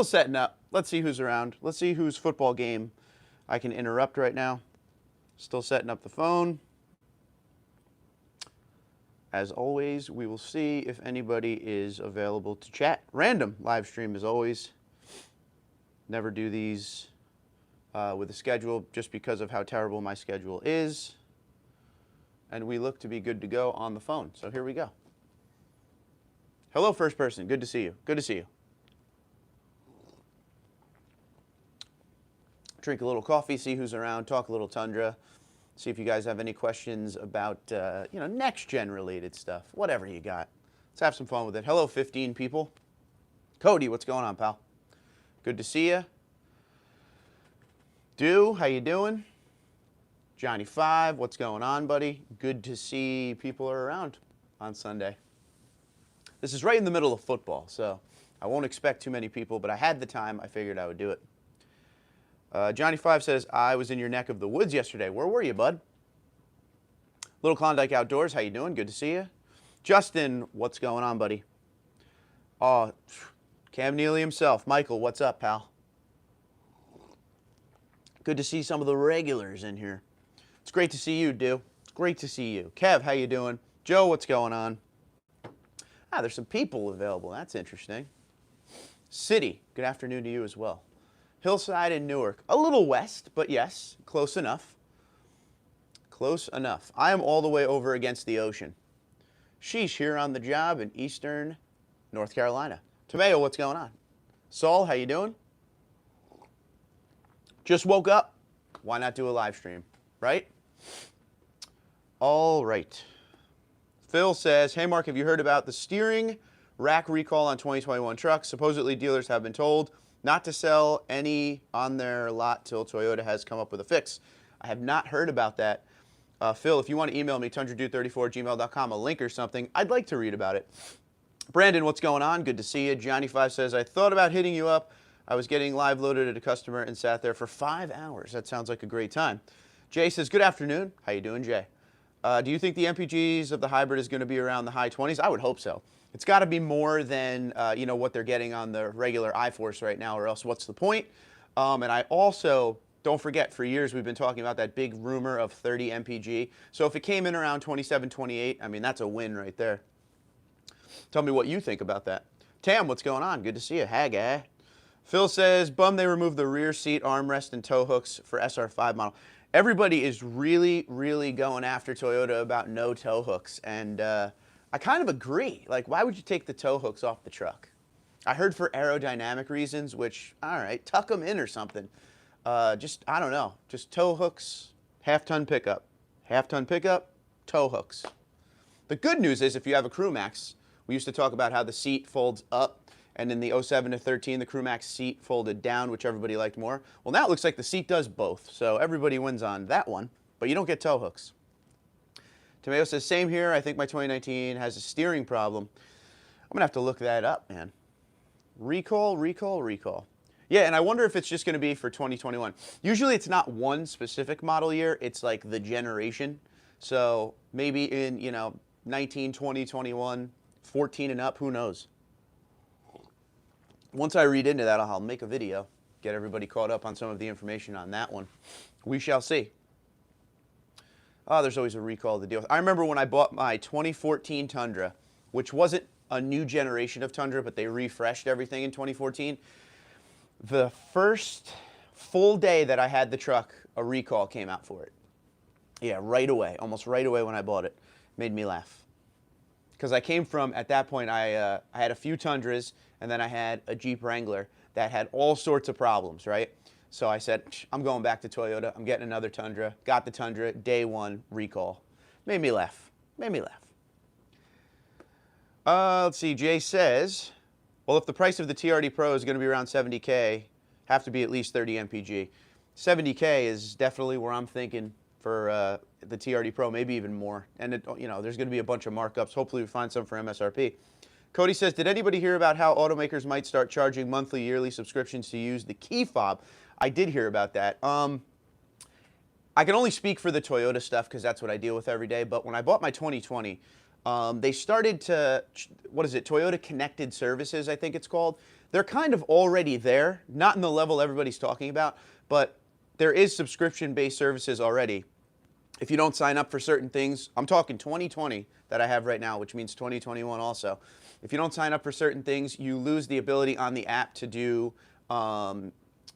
setting up. Let's see who's around. Let's see whose football game I can interrupt right now. Still setting up the phone. As always, we will see if anybody is available to chat. Random live stream as always. Never do these with a schedule just because of how terrible my schedule is. And we look to be good to go on the phone. So here we go. Hello, first person. Good to see you. Good to see you. Drink a little coffee, see who's around, talk a little Tundra, see if you guys have any questions about, next-gen related stuff, whatever you got. Let's have some fun with it. Hello, 15 people. Cody, what's going on, pal? Good to see you. Do, how you doing? Johnny 5, what's going on, buddy? Good to see people are around on Sunday. This is right in the middle of football, so I won't expect too many people, but I had the time. I figured I would do it. Johnny 5 says, I was in your neck of the woods yesterday. Where were you, bud? Little Klondike Outdoors, how you doing? Good to see you. Justin, what's going on, buddy? Oh, Cam Neely himself. Michael, what's up, pal? Good to see some of the regulars in here. It's great to see you, Du. It's great to see you. Kev, how you doing? Joe, what's going on? Ah, there's some people available. That's interesting. City, good afternoon to you as well. Hillside in Newark. A little west, but yes, close enough. Close enough. I am all the way over against the ocean. Sheesh, here on the job in eastern North Carolina. Tomeo, what's going on? Saul, how you doing? Just woke up. Why not do a live stream, right? All right. Phil says, hey, Mark, have you heard about the steering rack recall on 2021 trucks? Supposedly dealers have been told not to sell any on their lot till Toyota has come up with a fix. I have not heard about that. Phil, if you want to email me, TundraDude34@gmail.com, a link or something, I'd like to read about it. Brandon, what's going on? Good to see you. Johnny5 says, I thought about hitting you up. I was getting live loaded at a customer and sat there for 5 hours. That sounds like a great time. Jay says, good afternoon. How you doing, Jay? Do you think the Mpgs of the hybrid is going to be around the high 20s? I would hope so. It's got to be more than what they're getting on the regular iForce right now, or else what's the point? And I also, don't forget, for years we've been talking about that big rumor of 30 Mpg. So if it came in around 27, 28, I mean, that's a win right there. Tell me what you think about that. Tam, what's going on? Good to see you. Hey, guy. Phil says, bum they removed the rear seat armrest and tow hooks for SR5 model. Everybody is really, really going after Toyota about no tow hooks, and I kind of agree. Like, why would you take the tow hooks off the truck? I heard for aerodynamic reasons, which, all right, tuck them in or something. I don't know. Just tow hooks, half-ton pickup. Half-ton pickup, tow hooks. The good news is if you have a Crew Max, we used to talk about how the seat folds up, and in the 07 to 13, the Crew Max seat folded down, which everybody liked more. Well, now it looks like the seat does both, so everybody wins on that one, but you don't get tow hooks. Tomeo says, same here. I think my 2019 has a steering problem. I'm going to have to look that up, man. Recall, recall, recall. Yeah, and I wonder if it's just going to be for 2021. Usually it's not one specific model year. It's like the generation. So maybe in, 19, 20, 21, 14 and up, who knows? Once I read into that, I'll make a video, get everybody caught up on some of the information on that one. We shall see. Oh, there's always a recall to deal with. I remember when I bought my 2014 Tundra, which wasn't a new generation of Tundra, but they refreshed everything in 2014. The first full day that I had the truck, a recall came out for it. Yeah, right away, almost right away when I bought it. Made me laugh. Because I came from, at that point, I had a few Tundras, and then I had a Jeep Wrangler that had all sorts of problems, right? So I said, I'm going back to Toyota. I'm getting another Tundra. Got the Tundra, day one, recall. Made me laugh. Made me laugh. Let's see, Jay says, well, if the price of the TRD Pro is going to be around 70K, have to be at least 30 MPG. 70K is definitely where I'm thinking for the TRD Pro, maybe even more. And, there's going to be a bunch of markups. Hopefully we find some for MSRP. Cody says, did anybody hear about how automakers might start charging monthly, yearly subscriptions to use the key fob? I did hear about that. I can only speak for the Toyota stuff because that's what I deal with every day. But when I bought my 2020, they started to, Toyota Connected Services, I think it's called. They're kind of already there, not in the level everybody's talking about, but there is subscription-based services already. If you don't sign up for certain things, I'm talking 2020 that I have right now, which means 2021 also. If you don't sign up for certain things, you lose the ability on the app to do remote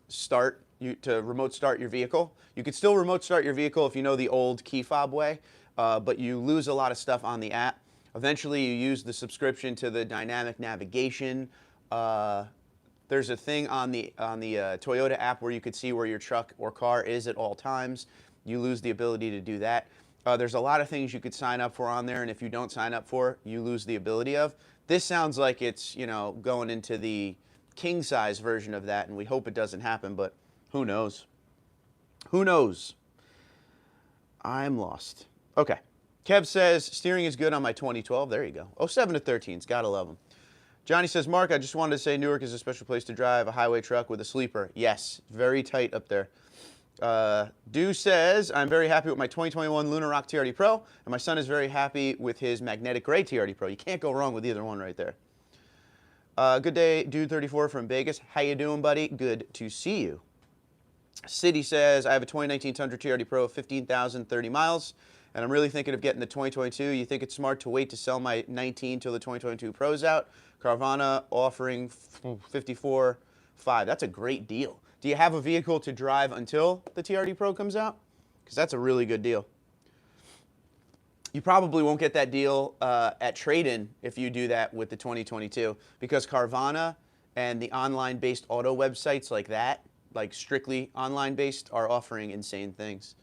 start your vehicle. You could still remote start your vehicle if you know the old key fob way, but you lose a lot of stuff on the app. Eventually, you use the subscription to the dynamic navigation. There's a thing on the Toyota app where you could see where your truck or car is at all times. You lose the ability to do that. There's a lot of things you could sign up for on there, and if you don't sign up for, you lose the ability of. This sounds like it's, you know, going into the king size version of that, and we hope it doesn't happen, but who knows? Who knows? I'm lost. Okay. Kev says, steering is good on my 2012. There you go. 07 to 13s. Gotta love them. Johnny says, Mark, I just wanted to say Newark is a special place to drive a highway truck with a sleeper. Yes, very tight up there. Dew says, I'm very happy with my 2021 Lunar Rock TRD Pro, and my son is very happy with his Magnetic Gray TRD Pro. You can't go wrong with either one right there. Good day, Dude34 from Vegas. How you doing, buddy? Good to see you. City says, I have a 2019 Tundra TRD Pro of 15,030 miles, and I'm really thinking of getting the 2022. You think it's smart to wait to sell my 19 till the 2022 Pro's out? Carvana offering 54.5. That's a great deal. Do you have a vehicle to drive until the TRD Pro comes out? Because that's a really good deal. You probably won't get that deal at trade-in if you do that with the 2022, because Carvana and the online-based auto websites like that, like strictly online-based, are offering insane things.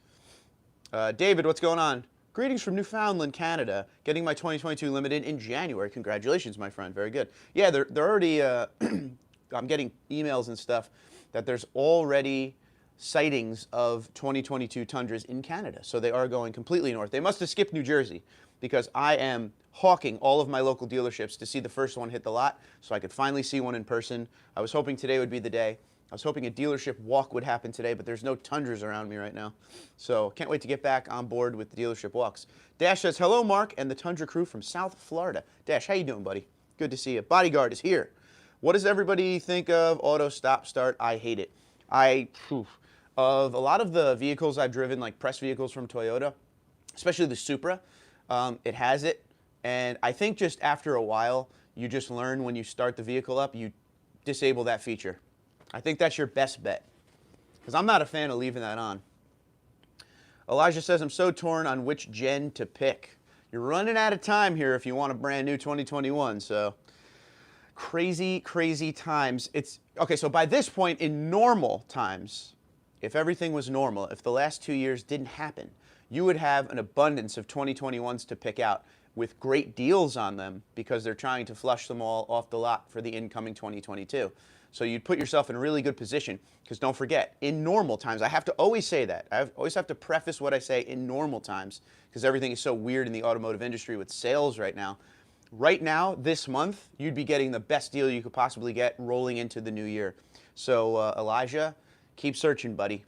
David, what's going on? Greetings from Newfoundland, Canada. Getting my 2022 Limited in January. Congratulations, my friend. Very good. Yeah, they're already, I'm getting emails and stuff that there's already sightings of 2022 Tundras in Canada. So they are going completely north. They must have skipped New Jersey, because I am hawking all of my local dealerships to see the first one hit the lot so I could finally see one in person. I was hoping today would be the day. I was hoping a dealership walk would happen today, but there's no Tundras around me right now. So can't wait to get back on board with the dealership walks. Dash says, hello, Mark and the Tundra crew from South Florida. Dash, how you doing, buddy? Good to see you. Bodyguard is here. What does everybody think of auto stop start? I hate it. Of a lot of the vehicles I've driven, like press vehicles from Toyota, especially the Supra, it has it. And I think just after a while, you just learn when you start the vehicle up, you disable that feature. I think that's your best bet, because I'm not a fan of leaving that on. Elijah says, I'm so torn on which gen to pick. You're running out of time here if you want a brand new 2021, so crazy, crazy times. Okay, so by this point in normal times, if everything was normal, if the last 2 years didn't happen, you would have an abundance of 2021s to pick out with great deals on them, because they're trying to flush them all off the lot for the incoming 2022. So you'd put yourself in a really good position, because don't forget, in normal times, I have to always say that. I always have to preface what I say in normal times, because everything is so weird in the automotive industry with sales right now. Right now, this month, you'd be getting the best deal you could possibly get rolling into the new year. So Elijah, keep searching, buddy.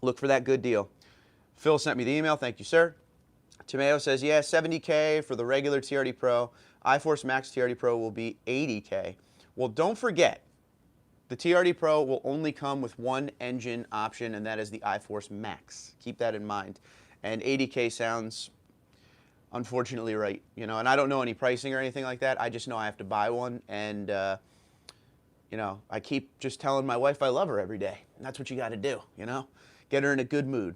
Look for that good deal. Phil sent me the email. Thank you, sir. Tomeo says, yeah, $70K for the regular TRD Pro. iForce Max TRD Pro will be $80K. Well, don't forget, the TRD Pro will only come with one engine option, and that is the iForce Max. Keep that in mind. And $80K sounds unfortunately right, you know, and I don't know any pricing or anything like that. I just know I have to buy one, and you know, I keep just telling my wife I love her every day, and that's what you got to do, you know, get her in a good mood.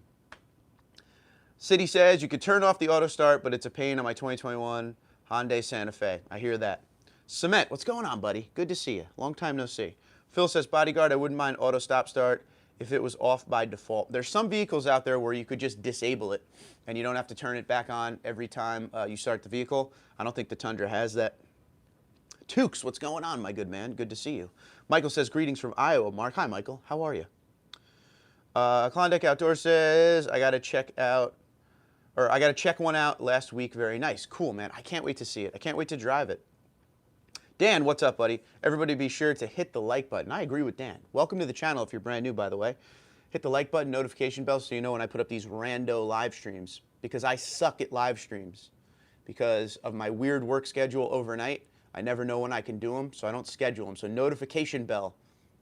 City says, you could turn off the auto start, but it's a pain on my 2021 Hyundai Santa Fe. I hear that. Cement, what's going on, buddy? Good to see you. Long time no see. Phil says, bodyguard, I wouldn't mind auto stop start if it was off by default. There's some vehicles out there where you could just disable it, and you don't have to turn it back on every time you start the vehicle. I don't think the Tundra has that. Tukes, what's going on, my good man? Good to see you. Michael says, greetings from Iowa. Mark, hi, Michael. How are you? Klondike Outdoor says, I got to check one out last week. Very nice. Cool, man. I can't wait to see it. I can't wait to drive it. Dan, what's up, buddy? Everybody be sure to hit the like button. I agree with Dan. Welcome to the channel if you're brand new, by the way. Hit the like button, notification bell, so you know when I put up these rando live streams, because I suck at live streams. Because of my weird work schedule overnight, I never know when I can do them, so I don't schedule them. So notification bell,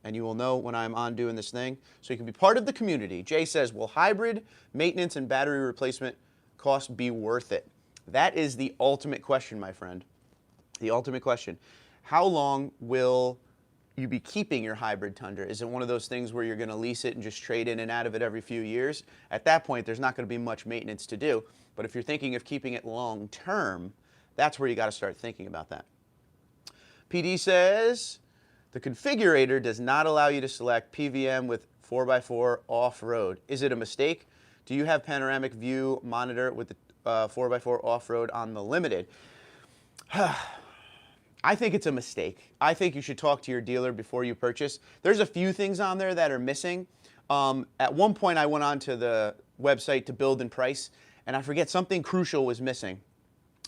and you will know when I'm on doing this thing. So you can be part of the community. Jay says, will hybrid maintenance and battery replacement cost be worth it? That is the ultimate question, my friend. The ultimate question. How long will you be keeping your hybrid Tundra? Is it one of those things where you're going to lease it and just trade in and out of it every few years? At that point, there's not going to be much maintenance to do. But if you're thinking of keeping it long term, that's where you got to start thinking about that. PD says, the configurator does not allow you to select PVM with 4x4 off-road. Is it a mistake? Do you have panoramic view monitor with the 4x4 off-road on the limited? I think it's a mistake. I think you should talk to your dealer before you purchase. There's a few things on there that are missing. At one point, I went onto the website to build and price, and I forget something crucial was missing.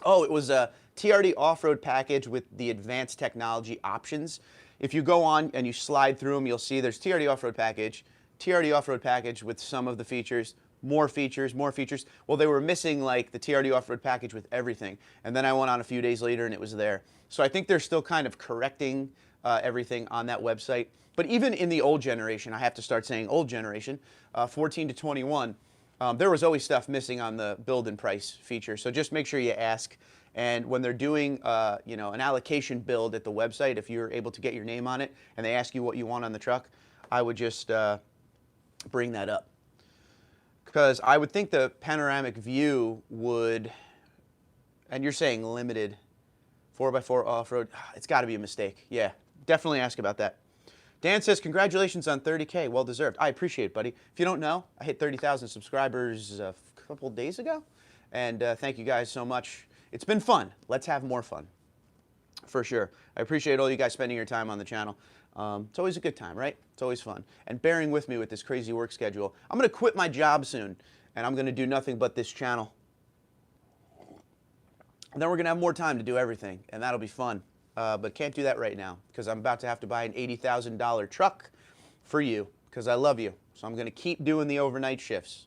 Oh, it was a TRD off-road package with the advanced technology options. If you go on and you slide through them, you'll see there's TRD off-road package with some of the features, more features, more features. Well, they were missing like the TRD off-road package with everything. And then I went on a few days later and it was there. So I think they're still kind of correcting everything on that website. But even in the old generation, I have to start saying old generation, 14 to 21, there was always stuff missing on the build and price feature. So just make sure you ask. And when they're doing you know, an allocation build at the website, if you're able to get your name on it and they ask you what you want on the truck, I would just bring that up. Because I would think the panoramic view would, and you're saying limited 4x4 off-road, it's got to be a mistake. Yeah, definitely ask about that. Dan says, congratulations on 30K, well deserved. I appreciate it, buddy. If you don't know, I hit 30,000 subscribers a couple days ago, and thank you guys so much. It's been fun. Let's have more fun, for sure. I appreciate all you guys spending your time on the channel. It's always a good time, right? It's always fun. And bearing with me with this crazy work schedule. I'm going to quit my job soon, and I'm going to do nothing but this channel. And then we're going to have more time to do everything, and that'll be fun. But can't do that right now, because I'm about to have to buy an $80,000 truck for you, because I love you. So I'm going to keep doing the overnight shifts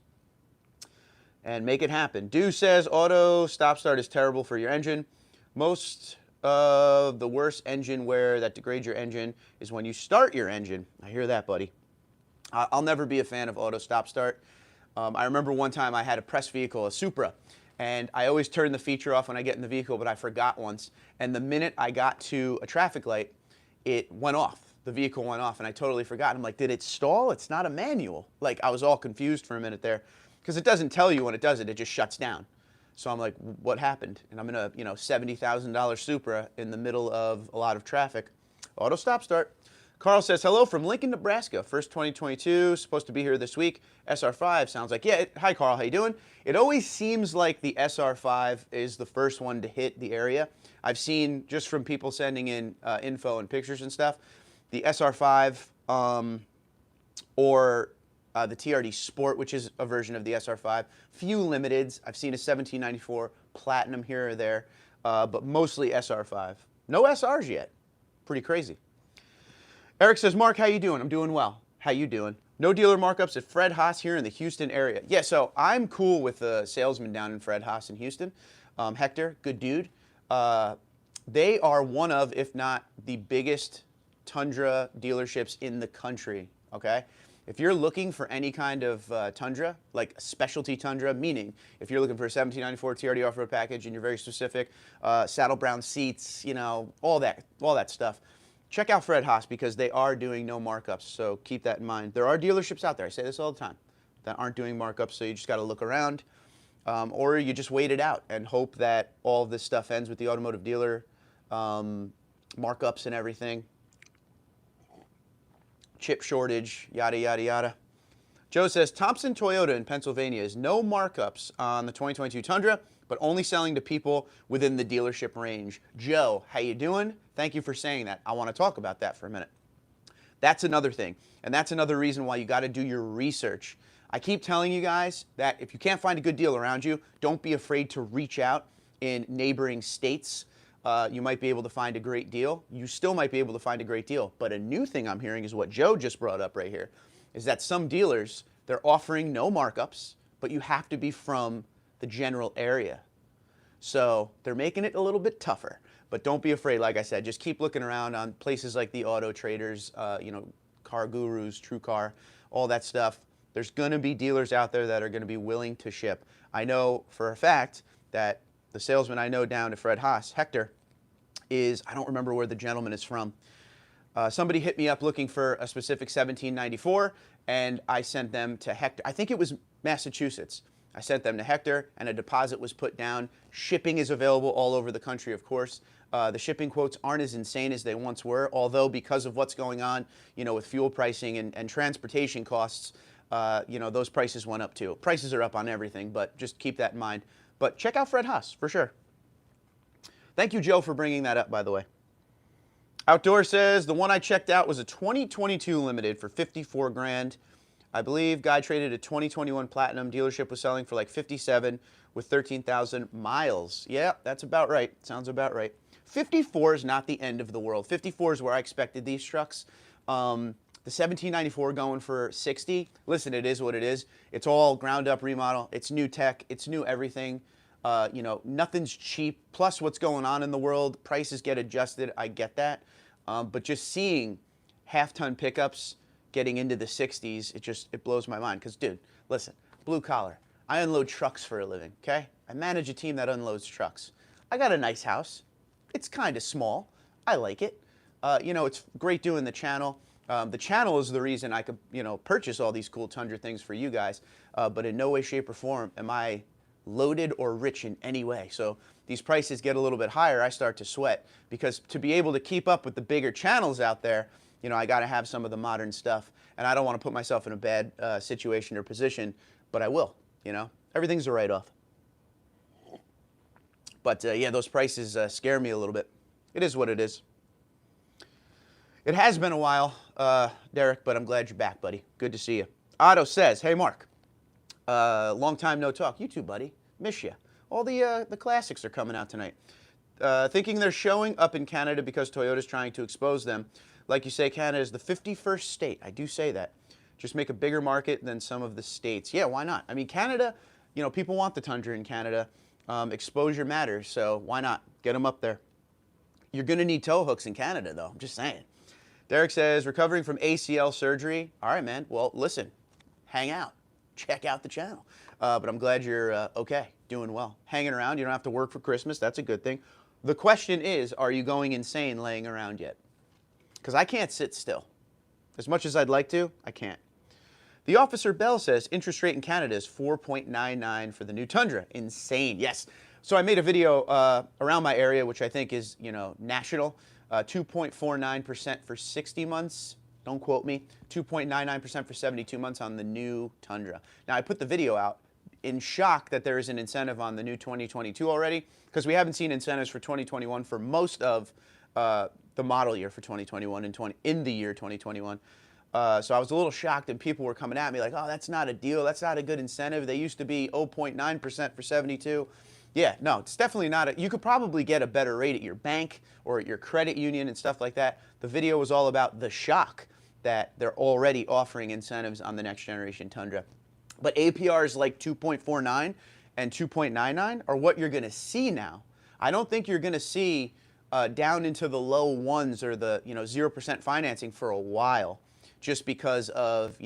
and make it happen. Dew says, auto stop-start is terrible for your engine. Most of the worst engine wear that degrades your engine is when you start your engine. I hear that, buddy. I'll never be a fan of auto stop-start. I remember one time I had a press vehicle, a Supra, and I always turn the feature off when I get in the vehicle, but I forgot once. And the minute I got to a traffic light, it went off. The vehicle went off, and I totally forgot. I'm like, did it stall? It's not a manual. Like, I was all confused for a minute there, because it doesn't tell you when it does it. It just shuts down. So I'm like, what happened? And I'm in a, you know, $70,000 Supra in the middle of a lot of traffic. Auto stop start. Carl says, hello from Lincoln, Nebraska. First 2022, supposed to be here this week. SR5 sounds like, yeah. Hi, Carl, how you doing? It always seems like the SR5 is the first one to hit the area. I've seen, just from people sending in info and pictures and stuff, the SR5 or the TRD Sport, which is a version of the SR5. Few limiteds. I've seen a 1794 Platinum here or there, but mostly SR5. No SRs yet. Pretty crazy. Eric says, Mark, how you doing? I'm doing well. How you doing? No dealer markups at Fred Haas here in the Houston area. Yeah, so I'm cool with the salesman down in Fred Haas in Houston. Hector, good dude. They are one of, if not the biggest Tundra dealerships in the country, okay? If you're looking for any kind of Tundra, like a specialty Tundra, meaning if you're looking for a 1794 TRD off-road package and you're very specific, saddle brown seats, you know, all that stuff, check out Fred Haas because they are doing no markups, so keep that in mind. There are dealerships out there, I say this all the time, that aren't doing markups, so you just got to look around, or you just wait it out and hope that all of this stuff ends with the automotive dealer markups and everything. Chip shortage, yada, yada, yada. Joe says, Thompson Toyota in Pennsylvania is no markups on the 2022 Tundra, but only selling to people within the dealership range. Joe, how you doing? Thank you for saying that. I want to talk about that for a minute. That's another thing, and that's another reason why you got to do your research. I keep telling you guys that if you can't find a good deal around you, don't be afraid to reach out in neighboring states. You might be able to find a great deal. You still might be able to find a great deal. But a new thing I'm hearing is what Joe just brought up right here, is that some dealers, they're offering no markups, but you have to be from the general area. So they're making it a little bit tougher. But don't be afraid, like I said, just keep looking around on places like the Auto Traders, you know, Car Gurus, True Car, all that stuff. There's going to be dealers out there that are going to be willing to ship. I know for a fact that the salesman I know down to Fred Haas, Hector, is, I don't remember where the gentleman is from. Somebody hit me up looking for a specific 1794, and I sent them to Hector. I think it was Massachusetts. I sent them to Hector, and a deposit was put down. Shipping is available all over the country, of course. The shipping quotes aren't as insane as they once were, although because of what's going on, you know, with fuel pricing and transportation costs, you know, those prices went up too. Prices are up on everything, but just keep that in mind. But check out Fred Haas, for sure. Thank you, Joe, for bringing that up, by the way. Outdoor says, the one I checked out was a 2022 limited for 54 grand. I believe guy traded a 2021 Platinum. Dealership was selling for like 57 with 13,000 miles. Yeah, that's about right. Sounds about right. 54 is not the end of the world. 54 is where I expected these trucks. The 1794 going for 60. Listen, it is what it is. It's all ground up remodel. It's new tech. It's new everything. You know, nothing's cheap. Plus what's going on in the world, prices get adjusted. I get that. But just seeing half-ton pickups getting into the 60s, it blows my mind. Because, dude, listen, blue collar. I unload trucks for a living, okay? I manage a team that unloads trucks. I got a nice house. It's kind of small. I like it. You know, it's great doing the channel. The channel is the reason I could, you know, purchase all these cool Tundra things for you guys. But in no way, shape, or form am I loaded or rich in any way. So these prices get a little bit higher, I start to sweat. Because to be able to keep up with the bigger channels out there, you know, I got to have some of the modern stuff. And I don't want to put myself in a bad situation or position, but I will, you know. Everything's a write-off. But yeah, those prices scare me a little bit. It is what it is. It has been a while, Derek, but I'm glad you're back, buddy. Good to see you. Otto says, hey, Mark. Long time no talk. You too, buddy. Miss you. All the classics are coming out tonight. Thinking they're showing up in Canada because Toyota's trying to expose them. Like you say, Canada is the 51st state. I do say that. Just make a bigger market than some of the states. Yeah, why not? I mean, Canada, you know, people want the Tundra in Canada. Exposure matters, so why not? Get them up there. You're going to need tow hooks in Canada, though. I'm just saying. Derek says, recovering from ACL surgery. All right, man. Well, listen, hang out. Check out the channel. But I'm glad you're okay, doing well. Hanging around. You don't have to work for Christmas. That's a good thing. The question is, are you going insane laying around yet? Because I can't sit still. As much as I'd like to, I can't. The Officer Bell says interest rate in Canada is 4.99 for the new Tundra. Insane. Yes. So I made a video around my area, which I think is, you know, national. 2.49% for 60 months. Don't quote me. 2.99% for 72 months on the new Tundra. Now, I put the video out in shock that there is an incentive on the new 2022 already, because we haven't seen incentives for 2021 for most of the model year for 2021 and in the year 2021. So I was a little shocked, and people were coming at me like, oh, that's not a deal. That's not a good incentive. They used to be 0.9% for 72. Yeah, no, it's definitely not. You could probably get a better rate at your bank or at your credit union and stuff like that. The video was all about the shock that they're already offering incentives on the next generation Tundra. But APRs like 2.49 and 2.99 are what you're going to see now. I don't think you're going to see down into the low ones or the 0% financing for a while, just because of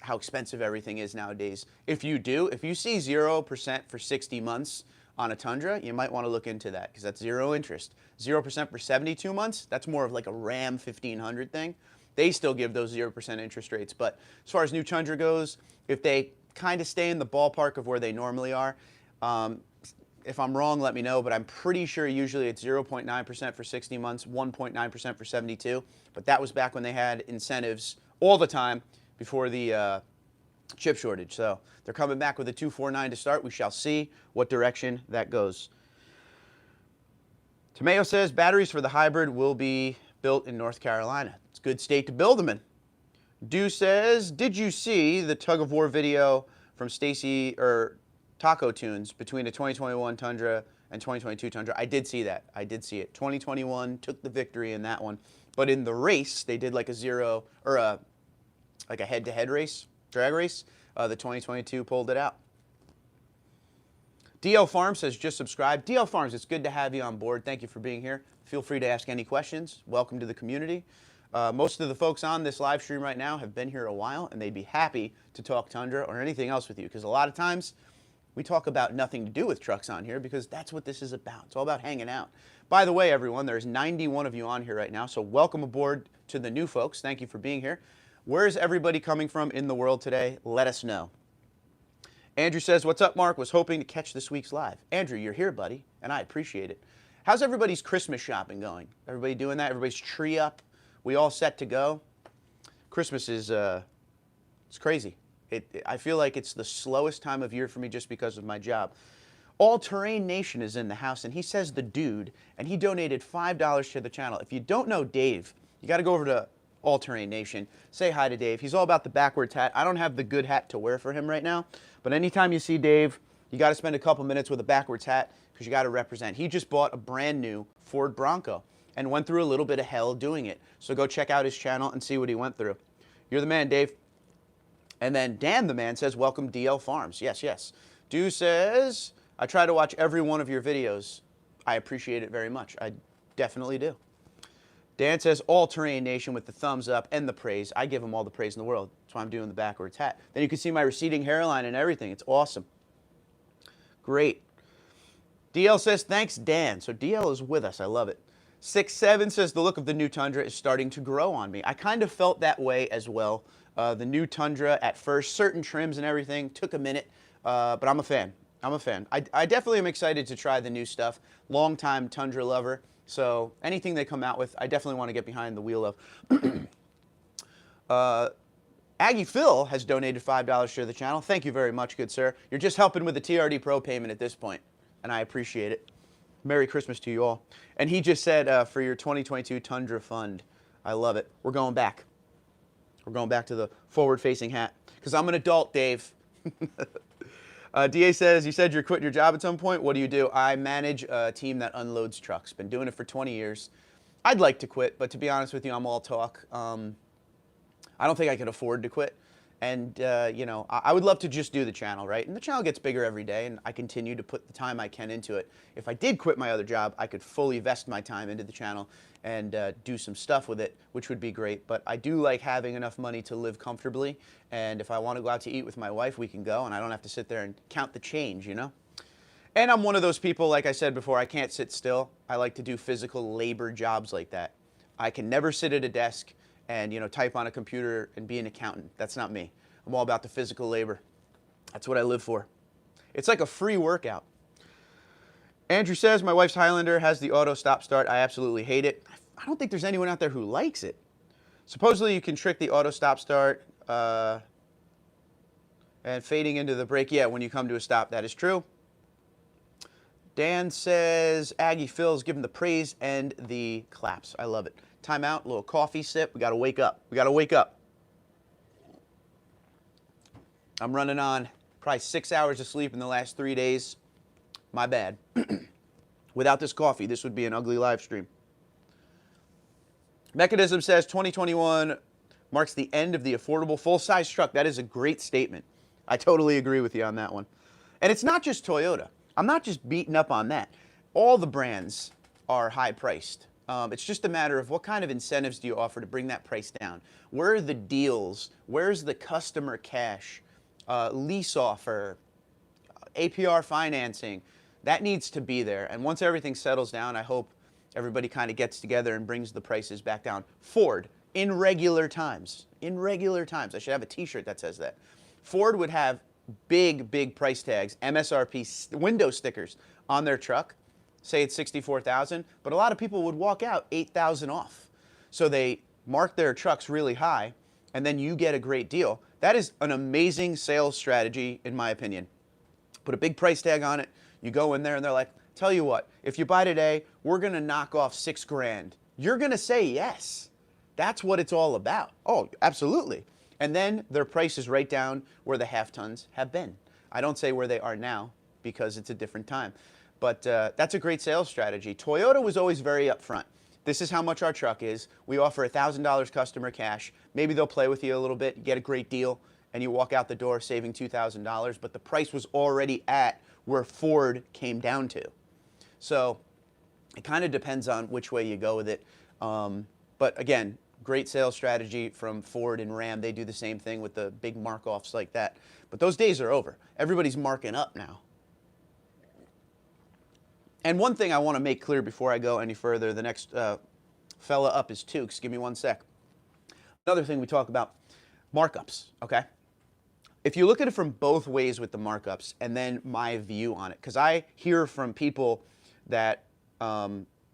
how expensive everything is nowadays. If you see 0% for 60 months on a Tundra, you might want to look into that, because that's zero interest. 0% for 72 months, that's more of like a Ram 1500 thing. They still give those 0% interest rates. But as far as new Tundra goes, if they kind of stay in the ballpark of where they normally are, if I'm wrong, let me know, but I'm pretty sure usually it's 0.9% for 60 months, 1.9% for 72. But that was back when they had incentives all the time before the chip shortage. So they're coming back with a 2.49 to start. We shall see what direction that goes. Tomeo says batteries for the hybrid will be built in North Carolina. It's a good state to build them in. Do says, did you see the tug of war video from Stacy or Taco Tunes between the 2021 Tundra and 2022 Tundra? I did see that. I did see it. 2021 took the victory in that one. But in the race, they did like a head-to-head race, drag race. The 2022 pulled it out. DL Farms says just subscribe. DL Farms, it's good to have you on board. Thank you for being here. Feel free to ask any questions. Welcome to the community. Most of the folks on this live stream right now have been here a while, and they'd be happy to talk Tundra or anything else with you, because a lot of times we talk about nothing to do with trucks on here, because that's what this is about. It's all about hanging out. By the way, everyone, there's 91 of you on here right now, so welcome aboard to the new folks. Thank you for being here. Where is everybody coming from in the world today? Let us know. Andrew says, what's up, Mark? Was hoping to catch this week's live. Andrew, you're here, buddy, and I appreciate it. How's everybody's Christmas shopping going? Everybody doing that? Everybody's tree up? We all set to go? Christmas is, it's crazy. I feel like it's the slowest time of year for me just because of my job. All Terrain Nation is in the house, and he says the dude, and he donated $5 to the channel. If you don't know Dave, you got to go over to All Terrain Nation. Say hi to Dave. He's all about the backwards hat. I don't have the good hat to wear for him right now, but anytime you see Dave, you got to spend a couple minutes with a backwards hat because you got to represent. He just bought a brand new Ford Bronco and went through a little bit of hell doing it. So go check out his channel and see what he went through. You're the man, Dave. And then Dan the man says, welcome DL Farms. Yes, yes. Du says, I try to watch every one of your videos. I appreciate it very much. I definitely do. Dan says, All Terrain Nation with the thumbs up and the praise. I give him all the praise in the world. That's why I'm doing the backwards hat. Then you can see my receding hairline and everything. It's awesome. Great. DL says, thanks, Dan. So DL is with us. I love it. 6-7 says, the look of the new Tundra is starting to grow on me. I kind of felt that way as well. The new Tundra at first, certain trims and everything, took a minute, but I'm a fan. I'm a fan. I definitely am excited to try the new stuff. Long-time Tundra lover, so anything they come out with, I definitely want to get behind the wheel of. Aggie Phil has donated $5 to the channel. Thank you very much, good sir. You're just helping with the TRD Pro payment at this point, and I appreciate it. Merry Christmas to you all. And he just said, for your 2022 Tundra Fund. I love it. We're going back. We're going back to the forward-facing hat. Because I'm an adult, Dave. DA says, you said you're quitting your job at some point. What do you do? I manage a team that unloads trucks. Been doing it for 20 years. I'd like to quit, but to be honest with you, I'm all talk. I don't think I can afford to quit. And, you know, I would love to just do the channel, right? And the channel gets bigger every day, and I continue to put the time I can into it. If I did quit my other job, I could fully vest my time into the channel and do some stuff with it, which would be great. But I do like having enough money to live comfortably. And if I want to go out to eat with my wife, we can go, and I don't have to sit there and count the change, you know? And I'm one of those people, like I said before, I can't sit still. I like to do physical labor jobs like that. I can never sit at a desk and, you know, type on a computer and be an accountant. That's not me. I'm all about the physical labor. That's what I live for. It's like a free workout. Andrew says, my wife's Highlander has the auto stop start. I absolutely hate it. I don't think there's anyone out there who likes it. Supposedly you can trick the auto stop start and fading into the brake. Yeah, when you come to a stop, that is true. Dan says, Aggie Phil's give him the praise and the claps. I love it. Time out, a little coffee sip. We got to wake up. We got to wake up. I'm running on probably 6 hours of sleep in the last 3 days. My bad. Without this coffee, this would be an ugly live stream. Mechanism says 2021 marks the end of the affordable full-size truck. That is a great statement. I totally agree with you on that one. And it's not just Toyota. I'm not just beating up on that. All the brands are high-priced. It's just a matter of what kind of incentives do you offer to bring that price down. Where are the deals? Where's the customer cash? Lease offer, APR financing. That needs to be there. And once everything settles down, I hope everybody kind of gets together and brings the prices back down. Ford, in regular times. In regular times. I should have a t-shirt that says that. Ford would have big, big price tags, MSRP window stickers on their truck. Say it's $64,000, but a lot of people would walk out $8,000 off. So they mark their trucks really high, and then you get a great deal. That is an amazing sales strategy, in my opinion. Put a big price tag on it. You go in there, and they're like, tell you what, if you buy today, we're going to knock off $6 grand. You're going to say yes. That's what it's all about. Oh, absolutely. And then their price is right down where the half tons have been. I don't say where they are now because it's a different time. But that's a great sales strategy. Toyota was always very upfront. This is how much our truck is. We offer $1,000 customer cash. Maybe they'll play with you a little bit, get a great deal, and you walk out the door saving $2,000, but the price was already at where Ford came down to. So it kind of depends on which way you go with it. But again, great sales strategy from Ford and Ram. They do the same thing with the big mark-offs like that. But those days are over. Everybody's marking up now. And one thing I want to make clear before I go any further, the next fella up is Tukes. Give me one sec. Another thing we talk about, markups, okay? If you look at it from both ways with the markups and then my view on it, because I hear from people that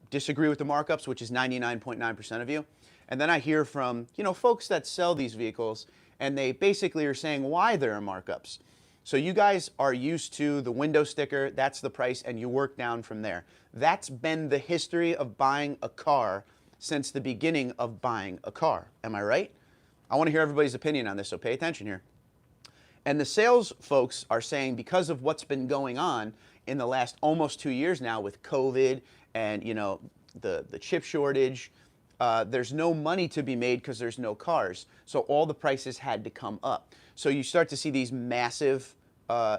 disagree with the markups, which is 99.9% of you, and then I hear from, you know, folks that sell these vehicles, and they basically are saying why there are markups. So you guys are used to the window sticker, that's the price, and you work down from there. That's been the history of buying a car since the beginning of buying a car. Am I right? I want to hear everybody's opinion on this, so pay attention here. And the sales folks are saying because of what's been going on in the last almost 2 years now with COVID and, you know, the chip shortage, there's no money to be made because there's no cars. So all the prices had to come up. So you start to see these massive,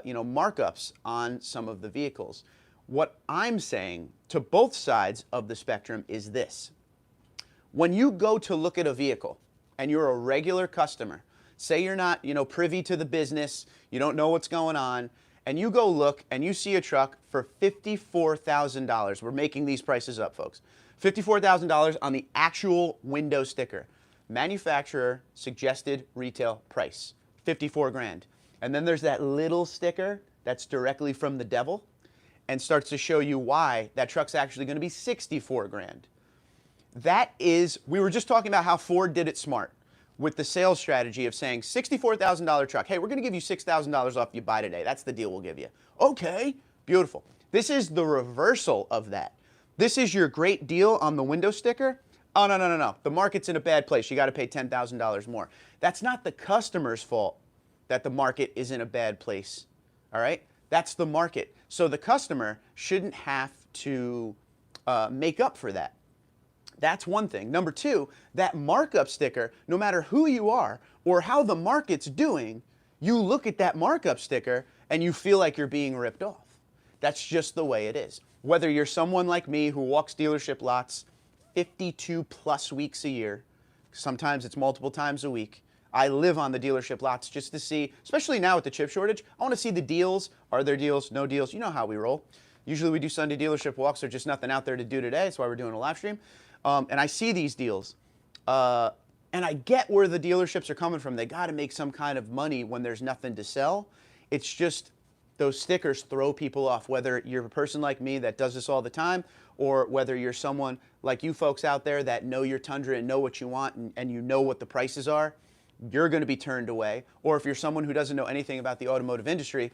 you know, markups on some of the vehicles. What I'm saying to both sides of the spectrum is this. When you go to look at a vehicle and you're a regular customer, say you're not, you know, privy to the business, you don't know what's going on, and you go look and you see a truck for $54,000. We're making these prices up, folks. $54,000 on the actual window sticker. Manufacturer suggested retail price, 54 grand. And then there's that little sticker that's directly from the devil and starts to show you why that truck's actually going to be 64 grand. That is, we were just talking about how Ford did it smart with the sales strategy of saying $64,000 truck. Hey, we're going to give you $6,000 off you buy today. That's the deal we'll give you. Okay, beautiful. This is the reversal of that. This is your great deal on the window sticker. Oh, no, no, no, no. The market's in a bad place. You got to pay $10,000 more. That's not the customer's fault that the market is in a bad place. All right? That's the market. So the customer shouldn't have to make up for that. That's one thing. Number two, that markup sticker, no matter who you are or how the market's doing, you look at that markup sticker and you feel like you're being ripped off. That's just the way it is. Whether you're someone like me who walks dealership lots 52 plus weeks a year, sometimes it's multiple times a week. I live on the dealership lots just to see, especially now with the chip shortage, I want to see the deals. Are there deals? No deals? You know how we roll. Usually we do Sunday dealership walks. There's just nothing out there to do today. That's why we're doing a live stream. And I see these deals. And I get where the dealerships are coming from. They got to make some kind of money when there's nothing to sell. It's just those stickers throw people off, whether you're a person like me that does this all the time or whether you're someone like you folks out there that know your Tundra and know what you want and you know what the prices are, you're going to be turned away. Or if you're someone who doesn't know anything about the automotive industry,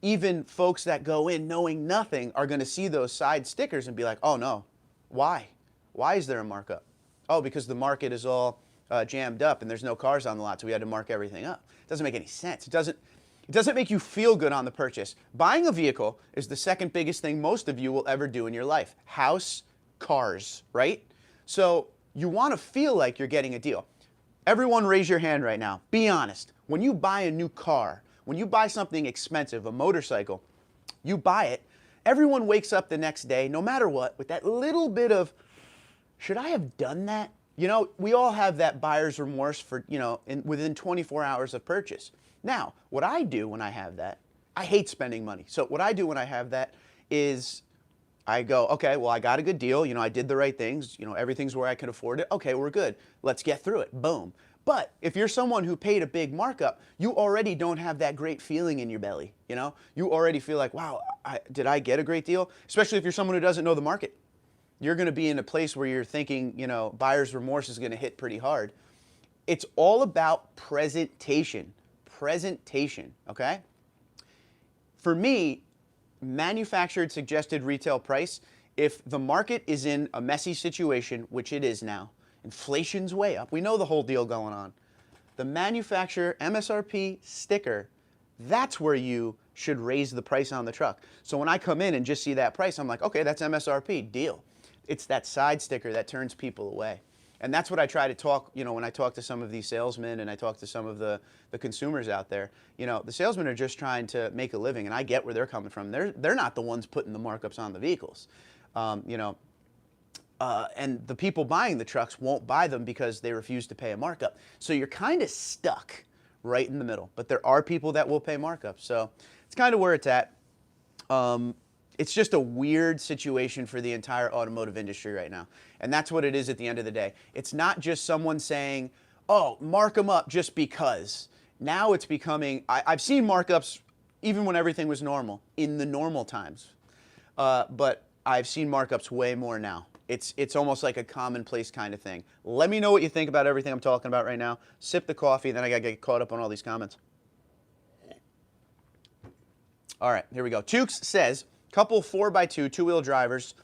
even folks that go in knowing nothing are going to see those side stickers and be like, oh no, why? Why is there a markup? Oh, because the market is all jammed up and there's no cars on the lot, so we had to mark everything up. It doesn't make any sense. It doesn't make you feel good on the purchase. Buying a vehicle is the second biggest thing most of you will ever do in your life. House, cars, right? So you want to feel like you're getting a deal. Everyone raise your hand right now. Be honest. When you buy a new car, when you buy something expensive, a motorcycle, you buy it, everyone wakes up the next day, no matter what, with that little bit of, should I have done that? You know, we all have that buyer's remorse for, you know, within 24 hours of purchase. Now, what I do when I have that, I hate spending money. So what I do when I have that is I go, okay, well, I got a good deal. You know, I did the right things. You know, everything's where I can afford it. Okay, we're good. Let's get through it. Boom. But if you're someone who paid a big markup, you already don't have that great feeling in your belly. You know, you already feel like, wow, did I get a great deal? Especially if you're someone who doesn't know the market. You're going to be in a place where you're thinking, you know, buyer's remorse is going to hit pretty hard. It's all about presentation. Presentation, okay? For me, manufactured suggested retail price, if the market is in a messy situation, which it is now, inflation's way up, we know the whole deal going on, the manufacturer MSRP sticker, that's where you should raise the price on the truck. So when I come in and just see that price, I'm like, okay, that's MSRP, deal. It's that side sticker that turns people away. And that's what I try to talk, when I talk to some of these salesmen and I talk to some of the consumers out there. The salesmen are just trying to make a living, and I get where they're coming from. They're not the ones putting the markups on the vehicles. And the people buying the trucks won't buy them because they refuse to pay a markup. So you're kind of stuck right in the middle. But there are people that will pay markups. So it's kind of where it's at. It's just a weird situation for the entire automotive industry right now. And that's what it is at the end of the day. It's not just someone saying, oh, mark them up just because. Now it's becoming, I've seen markups even when everything was normal, in the normal times. But I've seen markups way more now. It's almost like a commonplace kind of thing. Let me know what you think about everything I'm talking about right now. Sip the coffee, then I gotta get caught up on all these comments. All right, here we go. Tukes says, couple 4x2 two-wheel drivers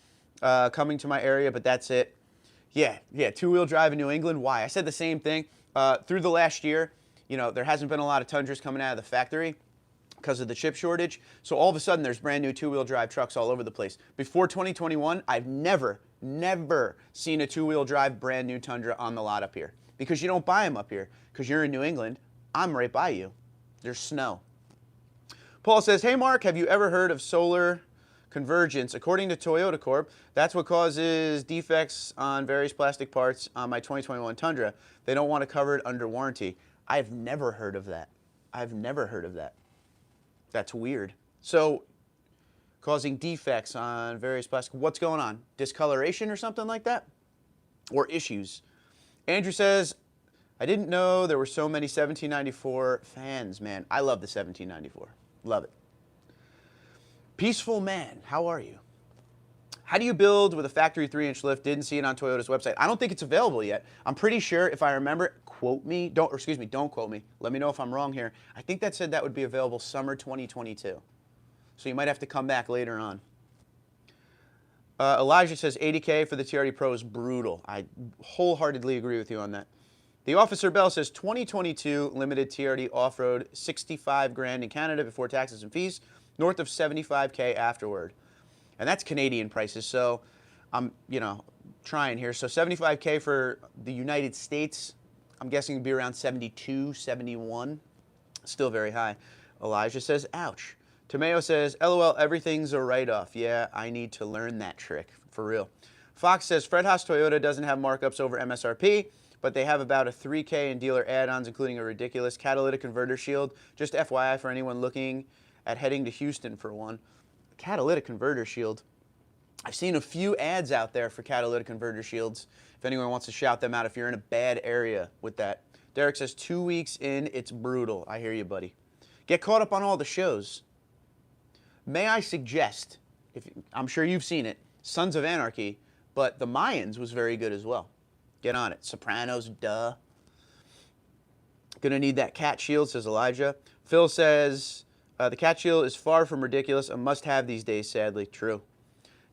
coming to my area, but that's it. Yeah, two-wheel drive in New England. Why? I said the same thing. Through the last year, there hasn't been a lot of Tundras coming out of the factory because of the chip shortage. So all of a sudden, there's brand new two-wheel drive trucks all over the place. Before 2021, I've never seen a two-wheel drive brand new Tundra on the lot up here, because you don't buy them up here because you're in New England. I'm right by you. There's snow. Paul says, hey, Mark, have you ever heard of solar convergence? According to Toyota Corp, that's what causes defects on various plastic parts on my 2021 Tundra. They don't want to cover it under warranty. I've never heard of that. I've never heard of that. That's weird. So, causing defects on various plastic, what's going on? Discoloration or something like that? Or issues? Andrew says, I didn't know there were so many 1794 fans, man. I love the 1794. Love it. Peaceful Man, how are you? How do you build with a factory 3-inch lift? Didn't see it on Toyota's website. I don't think it's available yet. I'm pretty sure, if I remember, don't quote me. Let me know if I'm wrong here. I think that said that would be available summer 2022. So you might have to come back later on. Elijah says $80K for the TRD Pro is brutal. I wholeheartedly agree with you on that. The Officer Bell says 2022 limited TRD off-road, 65 grand in Canada before taxes and fees, north of 75K afterward. And that's Canadian prices, so I'm, trying here. So 75K for the United States, I'm guessing it'd be around 72, 71. Still very high. Elijah says, ouch. Tomeo says, LOL, everything's a write-off. Yeah, I need to learn that trick, for real. Fox says, Fred Haas Toyota doesn't have markups over MSRP, but they have about a 3K in dealer add-ons, including a ridiculous catalytic converter shield. Just FYI for anyone looking at heading to Houston for one. Catalytic converter shield. I've seen a few ads out there for catalytic converter shields. If anyone wants to shout them out, if you're in a bad area with that. Derek says 2 weeks in, it's brutal. I hear you, buddy. Get caught up on all the shows. May I suggest, I'm sure you've seen it, Sons of Anarchy, but the Mayans was very good as well. Get on it. Sopranos, duh. Gonna need that cat shield, says Elijah. Phil says, the cat shield is far from ridiculous, a must-have these days, sadly. True.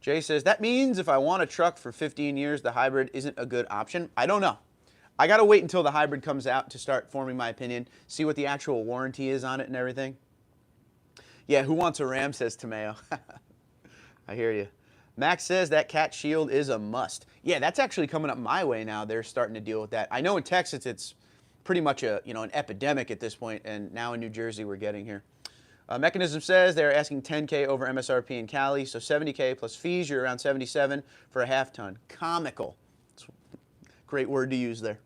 Jay says, that means if I want a truck for 15 years, the hybrid isn't a good option. I don't know. I got to wait until the hybrid comes out to start forming my opinion, see what the actual warranty is on it and everything. Yeah, who wants a Ram, says Tomeo. I hear you. Max says that cat shield is a must. Yeah, that's actually coming up my way now. They're starting to deal with that. I know in Texas it's pretty much an epidemic at this point, and now in New Jersey we're getting here. Mechanism says they're asking 10K over MSRP in Cali, so 70K plus fees, you're around 77 for a half ton. Comical. That's a great word to use there.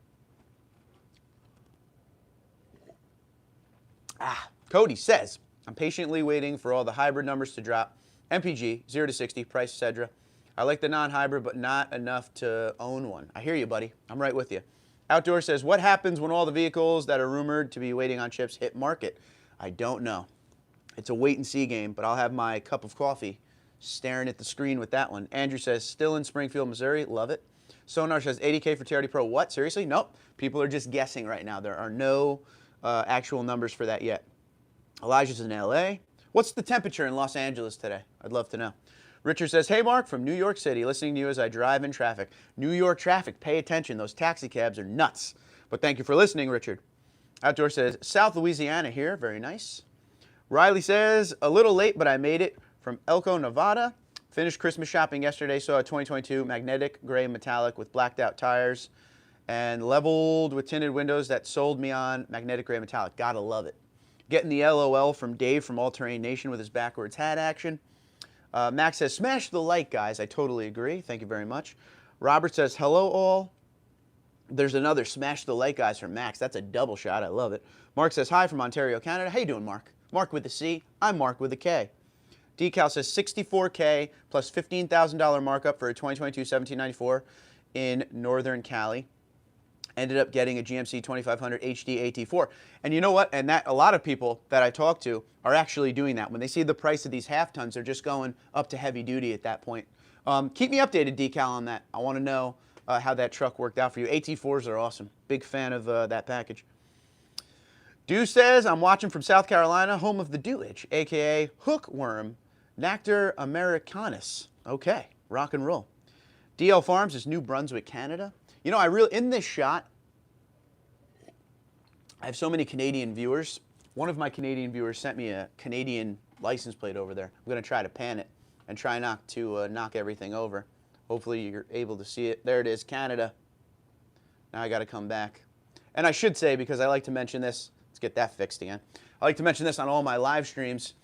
Cody says, I'm patiently waiting for all the hybrid numbers to drop. MPG, 0 to 60, price, etc. I like the non-hybrid, but not enough to own one. I hear you, buddy. I'm right with you. Outdoor says, what happens when all the vehicles that are rumored to be waiting on chips hit market? I don't know. It's a wait-and-see game, but I'll have my cup of coffee staring at the screen with that one. Andrew says, still in Springfield, Missouri. Love it. Sonar says, 80K for TRD Pro. What? Seriously? Nope. People are just guessing right now. There are no actual numbers for that yet. Elijah's in LA. What's the temperature in Los Angeles today? I'd love to know. Richard says, hey, Mark, from New York City, listening to you as I drive in traffic. New York traffic, pay attention. Those taxi cabs are nuts. But thank you for listening, Richard. Outdoor says, South Louisiana here. Very nice. Riley says, a little late, but I made it from Elko, Nevada. Finished Christmas shopping yesterday. Saw a 2022 magnetic gray metallic with blacked out tires And leveled with tinted windows that sold me on magnetic gray metallic. Gotta love it. Getting the LOL from Dave from All Terrain Nation with his backwards hat action. Max says, smash the like, guys. I totally agree. Thank you very much. Robert says, hello, all. There's another smash the like, guys, from Max. That's a double shot. I love it. Mark says, hi from Ontario, Canada. How you doing, Mark? Mark with a C. I'm Mark with a K. Decal says, $64K plus $15,000 markup for a 2022 1794 in Northern Cali. Ended up getting a GMC 2500 HD AT4. And you know what? And that a lot of people that I talk to are actually doing that. When they see the price of these half tons, they're just going up to heavy duty at that point. Keep me updated, Decal, on that. I want to know how that truck worked out for you. AT4s are awesome. Big fan of that package. Dew says, I'm watching from South Carolina, home of the Dewage, a.k.a. Hookworm, Nectar Americanus. Okay, rock and roll. DL Farms is New Brunswick, Canada. You know, in this shot, I have so many Canadian viewers. One of my Canadian viewers sent me a Canadian license plate over there. I'm going to try to pan it and try not to knock everything over. Hopefully you're able to see it. There it is, Canada. Now I got to come back. And I should say, because I like to mention this, let's get that fixed again. I like to mention this on all my live streams.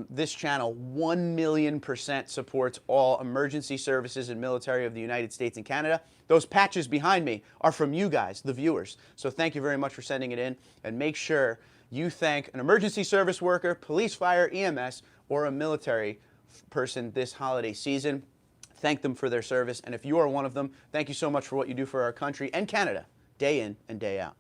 This channel 1,000,000% supports all emergency services and military of the United States and Canada. Those patches behind me are from you guys, the viewers. So thank you very much for sending it in. And make sure you thank an emergency service worker, police, fire, EMS, or a military person this holiday season. Thank them for their service. And if you are one of them, thank you so much for what you do for our country and Canada, day in and day out.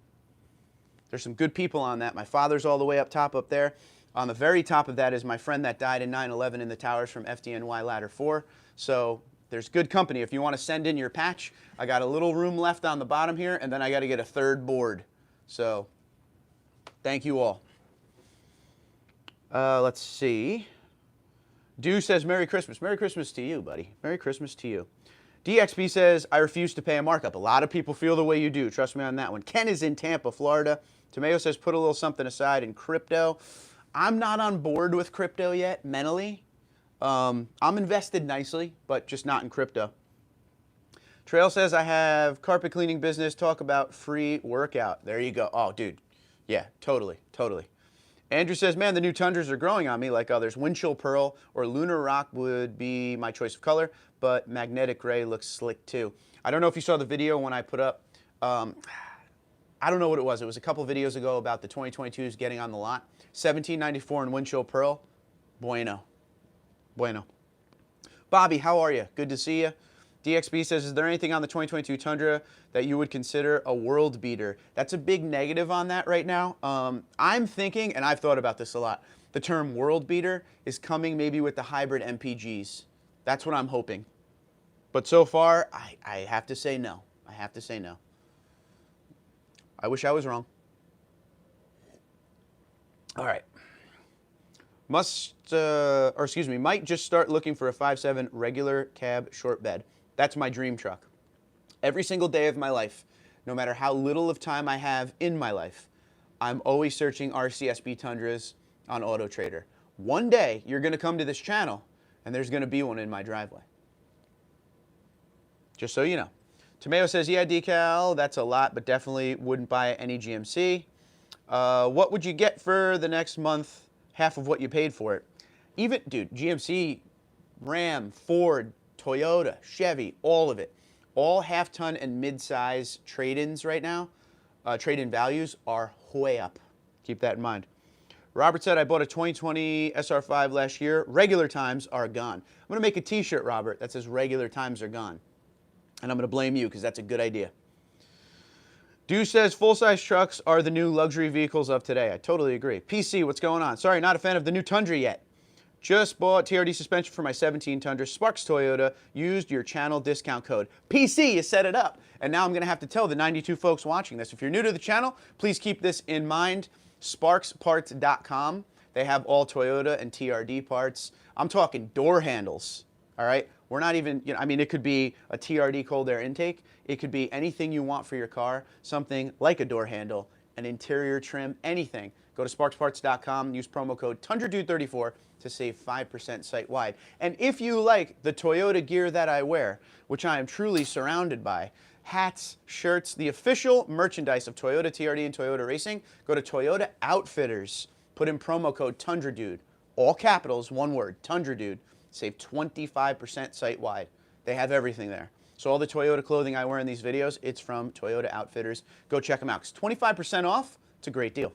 There's some good people on that. My father's all the way up top up there. On the very top of that is my friend that died in 9/11 in the towers from FDNY Ladder 4. So there's good company. If you want to send in your patch, I got a little room left on the bottom here, and then I got to get a third board. So thank you all. Let's see. Dew says, Merry Christmas. Merry Christmas to you, buddy. Merry Christmas to you. DXP says, I refuse to pay a markup. A lot of people feel the way you do. Trust me on that one. Ken is in Tampa, Florida. Tomeo says, put a little something aside in crypto. I'm not on board with crypto yet, mentally. I'm invested nicely, but just not in crypto. Trail says, I have carpet cleaning business. Talk about free workout. There you go. Oh, dude. Yeah, totally, totally. Andrew says, man, the new Tundras are growing on me like others. Windchill Pearl or Lunar Rock would be my choice of color, but magnetic gray looks slick too. I don't know if you saw the video when I put up, I don't know what it was. It was a couple videos ago about the 2022s getting on the lot. 1794 in Windchill Pearl. Bueno. Bueno. Bobby, how are you? Good to see you. DXB says, is there anything on the 2022 Tundra that you would consider a world beater? That's a big negative on that right now. I'm thinking, and I've thought about this a lot, the term world beater is coming maybe with the hybrid Mpgs. That's what I'm hoping. But so far, I have to say no. I have to say no. I wish I was wrong. All right. Might just start looking for a 5.7 regular cab short bed. That's my dream truck. Every single day of my life, no matter how little of time I have in my life, I'm always searching RCSB Tundras on Auto Trader. One day, you're going to come to this channel, and there's going to be one in my driveway. Just so you know. Tomeo says, yeah, Decal, that's a lot, but definitely wouldn't buy any GMC. What would you get for the next month? Half of what you paid for it. Even, dude, GMC, Ram, Ford, Toyota, Chevy, all of it. All half-ton and mid-size trade-ins right now, trade-in values are way up. Keep that in mind. Robert said, I bought a 2020 SR5 last year. Regular times are gone. I'm going to make a t-shirt, Robert, that says regular times are gone. And I'm going to blame you because that's a good idea. Dew says full-size trucks are the new luxury vehicles of today. I totally agree. PC, what's going on? Sorry, not a fan of the new Tundra yet. Just bought TRD suspension for my 17 Tundra. Sparks Toyota used your channel discount code. PC, you set it up. And now I'm going to have to tell the 92 folks watching this. If you're new to the channel, please keep this in mind. SparksParts.com. They have all Toyota and TRD parts. I'm talking door handles. All right? We're not even, you know, I mean, it could be a TRD cold air intake. It could be anything you want for your car, something like a door handle, an interior trim, anything. Go to sparksparts.com, use promo code TundraDude34 to save 5% site-wide. And if you like the Toyota gear that I wear, which I am truly surrounded by, hats, shirts, the official merchandise of Toyota, TRD, and Toyota Racing. Go to Toyota Outfitters. Put in promo code TundraDude. All capitals, one word, TundraDude. Save 25% site-wide. They have everything there. So all the Toyota clothing I wear in these videos, it's from Toyota Outfitters. Go check them out. It's 25% off. It's a great deal.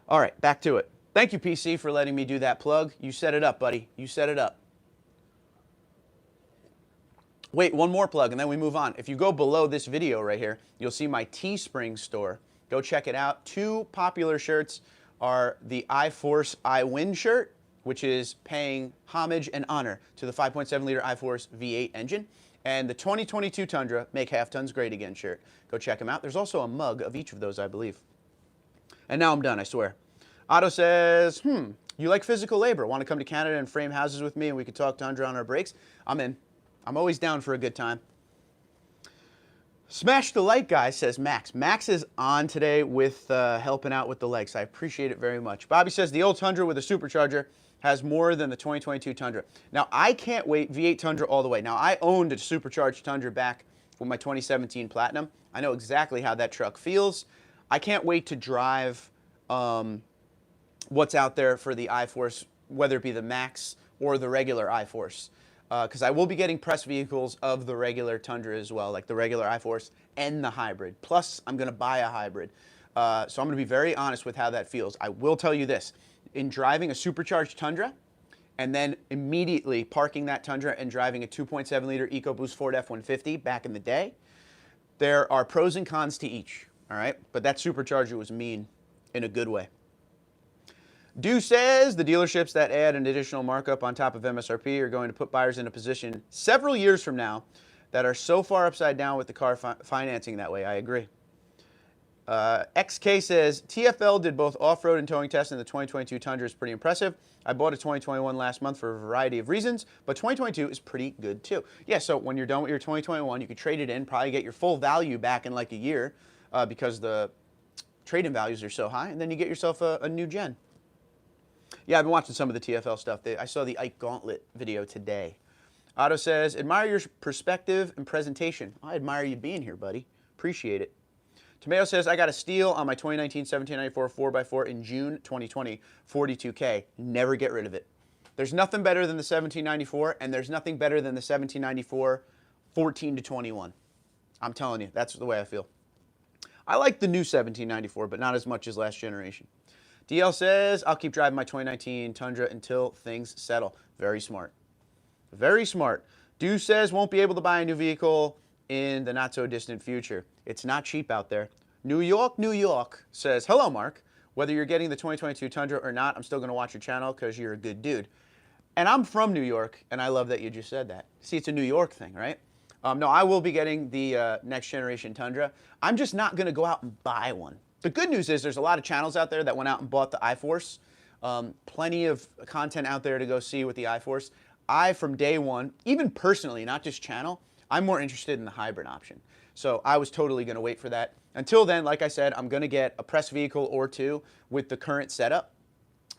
All right, back to it. Thank you, PC, for letting me do that plug. You set it up, buddy. You set it up. Wait, one more plug, and then we move on. If you go below this video right here, you'll see my Teespring store. Go check it out. Two popular shirts are the iForce iWin shirt, which is paying homage and honor to the 5.7-liter iForce V8 engine, and the 2022 Tundra Make Half Tons Great Again shirt. Go check them out. There's also a mug of each of those, I believe. And now I'm done, I swear. Otto says, you like physical labor. Want to come to Canada and frame houses with me and we could talk Tundra on our breaks? I'm in. I'm always down for a good time. Smash the like guy, says Max. Max is on today with helping out with the likes. I appreciate it very much. Bobby says the old Tundra with a supercharger has more than the 2022 Tundra. Now, I can't wait. V8 Tundra all the way. Now, I owned a supercharged Tundra back with my 2017 Platinum. I know exactly how that truck feels. I can't wait to drive what's out there for the iForce, whether it be the Max or the regular iForce. Because I will be getting press vehicles of the regular Tundra as well, like the regular iForce and the hybrid. Plus, I'm going to buy a hybrid. So I'm going to be very honest with how that feels. I will tell you this. In driving a supercharged Tundra and then immediately parking that Tundra and driving a 2.7-liter EcoBoost Ford F-150 back in the day, there are pros and cons to each, all right? But that supercharger was mean in a good way. Do says the dealerships that add an additional markup on top of MSRP are going to put buyers in a position several years from now that are so far upside down with the car financing that way. I agree. XK says TFL did both off-road and towing tests, and the 2022 Tundra is pretty impressive. I bought a 2021 last month for a variety of reasons, but 2022 is pretty good too. Yeah, so when you're done with your 2021, you could trade it in, probably get your full value back in like a year because the trade-in values are so high, and then you get yourself a new gen. Yeah, I've been watching some of the TFL stuff. I saw the Ike Gauntlet video today. Otto says, admire your perspective and presentation. I admire you being here, buddy. Appreciate it. Tomato says, I got a steal on my 2019 1794 4x4 in June 2020, 42K. Never get rid of it. There's nothing better than the 1794, and there's nothing better than the 1794 14 to 21. I'm telling you, that's the way I feel. I like the new 1794, but not as much as last generation. DL says, I'll keep driving my 2019 Tundra until things settle. Very smart. Very smart. Do says, won't be able to buy a new vehicle in the not-so-distant future. It's not cheap out there. New York says, hello, Mark. Whether you're getting the 2022 Tundra or not, I'm still going to watch your channel because you're a good dude. And I'm from New York, and I love that you just said that. See, it's a New York thing, right? No, I will be getting the next generation Tundra. I'm just not going to go out and buy one. The good news is there's a lot of channels out there that went out and bought the iForce. Plenty of content out there to go see with the iForce. I, from day one, even personally, not just channel, I'm more interested in the hybrid option. So I was totally going to wait for that. Until then, like I said, I'm going to get a press vehicle or two with the current setup.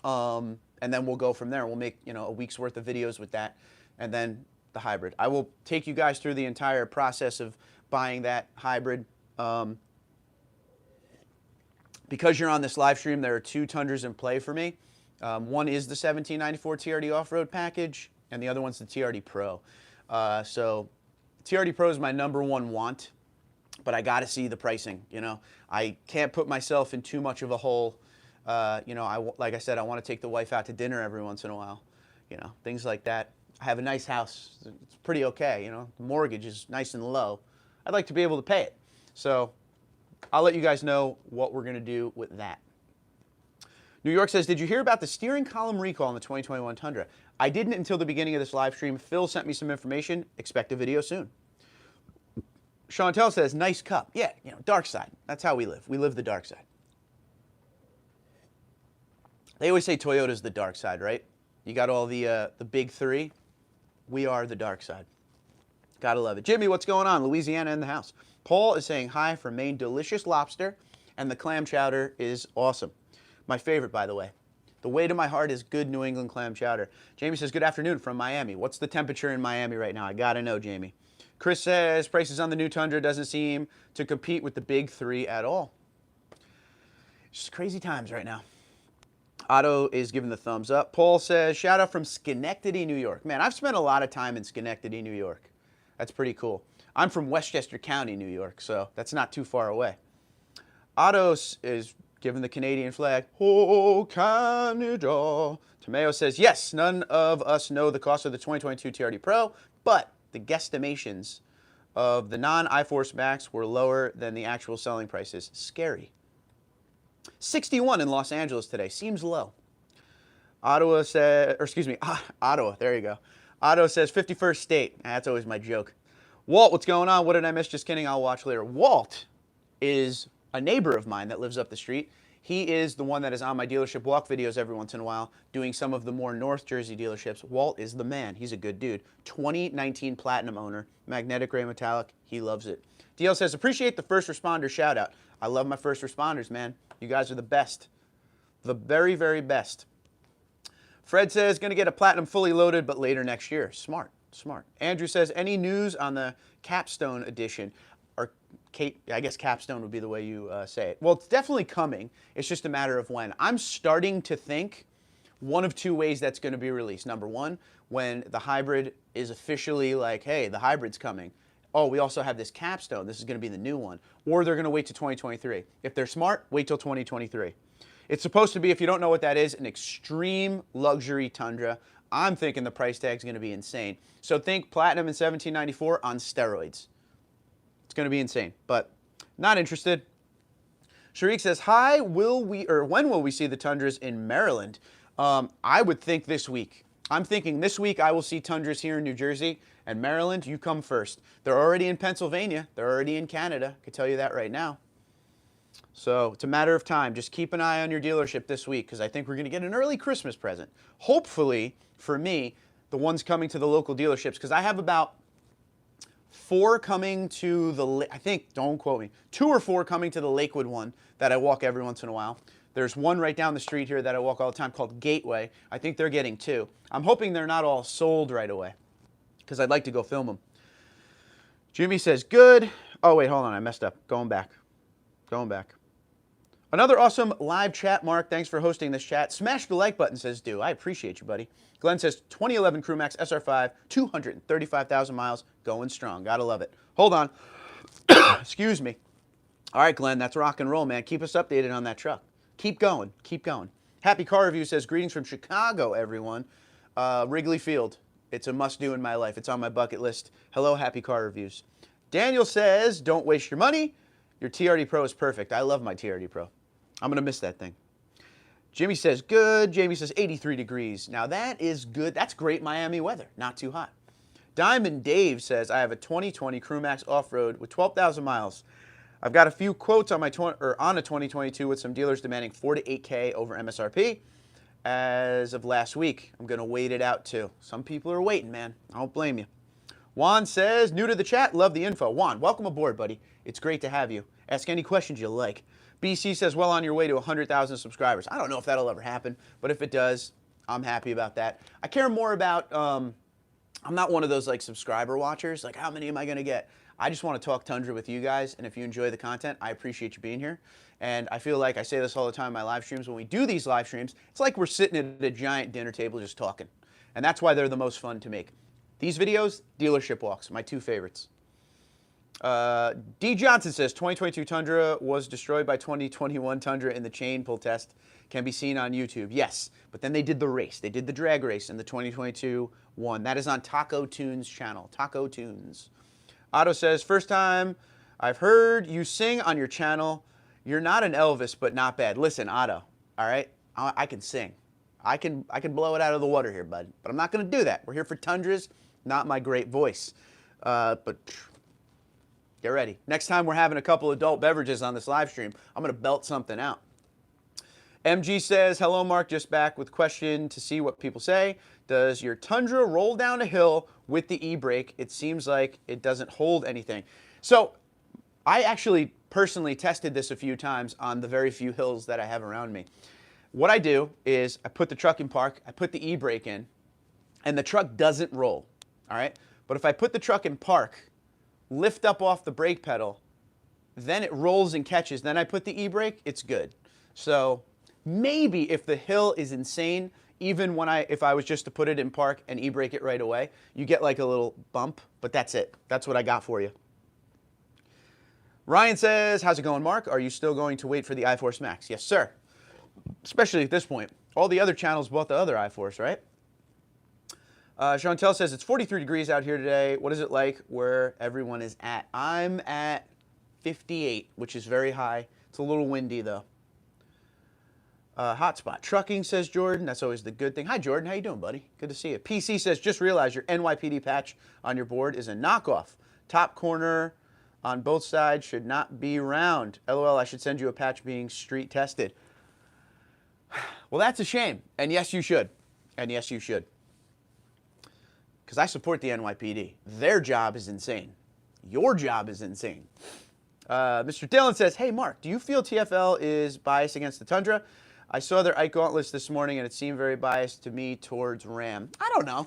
And then we'll go from there. We'll make, a week's worth of videos with that. And then the hybrid. I will take you guys through the entire process of buying that hybrid. Because you're on this live stream, there are two Tundras in play for me. One is the 1794 TRD off-road package, and the other one's the TRD Pro. So TRD Pro is my #1 want, but I got to see the pricing. I can't put myself in too much of a hole. Like I said, I want to take the wife out to dinner every once in a while. Things like that. I have a nice house. It's pretty okay. The mortgage is nice and low. I'd like to be able to pay it. So I'll let you guys know what we're going to do with that. New York says, did you hear about the steering column recall in the 2021 Tundra? I didn't until the beginning of this live stream. Phil sent me some information. Expect a video soon. Chantel says, nice cup. Yeah, dark side. That's how we live. We live the dark side. They always say Toyota's the dark side, right? You got all the big three. We are the dark side. Gotta love it. Jimmy, what's going on? Louisiana in the house. Paul is saying hi from Maine. Delicious lobster, and the clam chowder is awesome. My favorite, by the way. The way to my heart is good New England clam chowder. Jamie says, good afternoon from Miami. What's the temperature in Miami right now? I gotta know, Jamie. Chris says, prices on the new Tundra doesn't seem to compete with the big three at all. It's just crazy times right now. Otto is giving the thumbs up. Paul says, shout out from Schenectady, New York. Man, I've spent a lot of time in Schenectady, New York. That's pretty cool. I'm from Westchester County, New York, so that's not too far away. Otto is giving the Canadian flag. Oh, Canada. Tomeo says, yes, none of us know the cost of the 2022 TRD Pro, but the guesstimations of the non-iForce Max were lower than the actual selling prices. Scary. 61 in Los Angeles today. Seems low. Ottawa says, or excuse me, Ottawa, there you go. Otto says 51st state. That's always my joke. Walt, what's going on? What did I miss? Just kidding, I'll watch later. Walt is a neighbor of mine that lives up the street. He is the one that is on my dealership walk videos every once in a while, doing some of the more North Jersey dealerships. Walt is the man. He's a good dude. 2019 Platinum owner, magnetic gray metallic. He loves it. DL says, appreciate the first responder shout out. I love my first responders, man. You guys are the best. The very, very best. Fred says, going to get a Platinum fully loaded, but later next year. Smart, smart. Andrew says, any news on the Capstone edition? Or, I guess Capstone would be the way you say it. Well, it's definitely coming. It's just a matter of when. I'm starting to think one of two ways that's going to be released. Number one, when the hybrid is officially like, hey, the hybrid's coming. Oh, we also have this Capstone. This is going to be the new one. Or they're going to wait till 2023. If they're smart, wait till 2023. It's supposed to be, if you don't know what that is, an extreme luxury Tundra. I'm thinking the price tag's going to be insane. So think Platinum in $1,794 on steroids. It's going to be insane, but not interested. Sharik says, hi, when will we see the Tundras in Maryland? I would think this week. I'm thinking this week I will see Tundras here in New Jersey, and Maryland, you come first. They're already in Pennsylvania. They're already in Canada. I can tell you that right now. So it's a matter of time. Just keep an eye on your dealership this week, because I think we're going to get an early Christmas present. Hopefully, for me, the ones coming to the local dealerships, because I have about 4 coming to the, I think, don't quote me, 2 or 4 coming to the Lakewood one that I walk every once in a while. There's one right down the street here that I walk all the time called Gateway. I think they're getting 2. I'm hoping they're not all sold right away, because I'd like to go film them. Jimmy says, good. Oh, wait, hold on. I messed up. Going back. Another awesome live chat, Mark. Thanks for hosting this chat. Smash the like button, says Do. I appreciate you, buddy. Glenn says, 2011 Crewmax SR5, 235,000 miles, going strong. Gotta love it. Hold on. Excuse me. All right, Glenn, that's rock and roll, man. Keep us updated on that truck. Keep going. Keep going. Happy Car Review says, greetings from Chicago, everyone. Wrigley Field. It's a must-do in my life. It's on my bucket list. Hello, Happy Car Reviews. Daniel says, don't waste your money. Your TRD Pro is perfect. I love my TRD Pro. I'm going to miss that thing. Jimmy says, good. Jamie says, 83 degrees. Now, that is good. That's great Miami weather. Not too hot. Diamond Dave says, I have a 2020 Crewmax Off-Road with 12,000 miles. I've got a few quotes on my on a 2022 with some dealers demanding 4 to 8K over MSRP. As of last week, I'm going to wait it out too. Some people are waiting, man. I don't blame you. Juan says, new to the chat, love the info. Juan, welcome aboard, buddy. It's great to have you. Ask any questions you like. BC says, well on your way to 100,000 subscribers. I don't know if that'll ever happen, but if it does, I'm happy about that. I care more about, I'm not one of those like subscriber watchers, like how many am I going to get? I just want to talk Tundra with you guys, and if you enjoy the content, I appreciate you being here. And I feel like I say this all the time in my live streams. When we do these live streams, it's like we're sitting at a giant dinner table just talking. And that's why they're the most fun to make. These videos, dealership walks, my 2 favorites. D. Johnson says, 2022 Tundra was destroyed by 2021 Tundra in the chain pull test. Can be seen on YouTube. Yes, but then they did the race. They did the drag race in the 2022 one. That is on Taco Tunes channel. Taco Tunes. Otto says, first time I've heard you sing on your channel. You're not an Elvis, but not bad. Listen, Otto, all right? I can sing. I can blow it out of the water here, bud. But I'm not going to do that. We're here for Tundras, not my great voice. But get ready. Next time we're having a couple adult beverages on this live stream, I'm going to belt something out. MG says, hello, Mark. Just back with question to see what people say. Does your Tundra roll down a hill with the e-brake? It seems like it doesn't hold anything. So I actually personally tested this a few times on the very few hills that I have around me. What I do is I put the truck in park, I put the e-brake in, and the truck doesn't roll, all right? But if I put the truck in park, lift up off the brake pedal, then it rolls and catches, then I put the e-brake, it's good. So maybe if the hill is insane, even when if I was just to put it in park and e-brake it right away, you get like a little bump, but that's it. That's what I got for you. Ryan says, how's it going, Mark? Are you still going to wait for the iForce Max? Yes, sir. Especially at this point. All the other channels bought the other iForce, right? Chantel says, it's 43 degrees out here today. What is it like where everyone is at? I'm at 58, which is very high. It's a little windy, though. Hotspot trucking, says Jordan. That's always the good thing. Hi, Jordan. How you doing, buddy? Good to see you. PC says, just realized your NYPD patch on your board is a knockoff. Top corner on both sides should not be round. LOL, I should send you a patch being street tested. Well, that's a shame. And yes, you should. And yes, you should. Because I support the NYPD. Their job is insane. Your job is insane. Mr. Dillon says, hey, Mark, do you feel TFL is biased against the Tundra? I saw their Ike Gauntlets this morning, and it seemed very biased to me towards Ram. I don't know.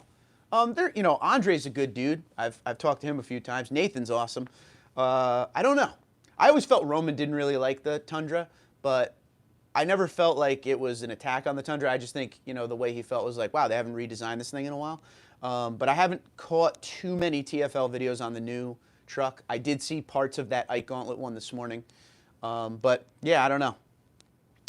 Andre's a good dude. I've talked to him a few times. Nathan's awesome. I don't know. I always felt Roman didn't really like the Tundra, but I never felt like it was an attack on the Tundra. I just think, the way he felt was like, wow, they haven't redesigned this thing in a while. But I haven't caught too many TFL videos on the new truck. I did see parts of that Ike Gauntlet one this morning. But yeah, I don't know.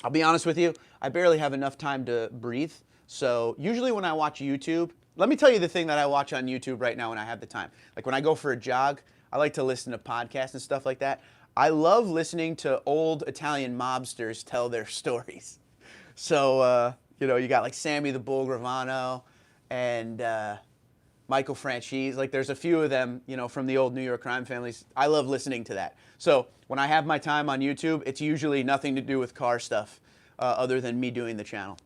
I'll be honest with you, I barely have enough time to breathe. So usually when I watch YouTube, let me tell you the thing that I watch on YouTube right now when I have the time. Like when I go for a jog, I like to listen to podcasts and stuff like that. I love listening to old Italian mobsters tell their stories. So, you got like Sammy the Bull Gravano and Michael Franchise. Like there's a few of them, from the old New York crime families. I love listening to that. So when I have my time on YouTube, it's usually nothing to do with car stuff other than me doing the channel.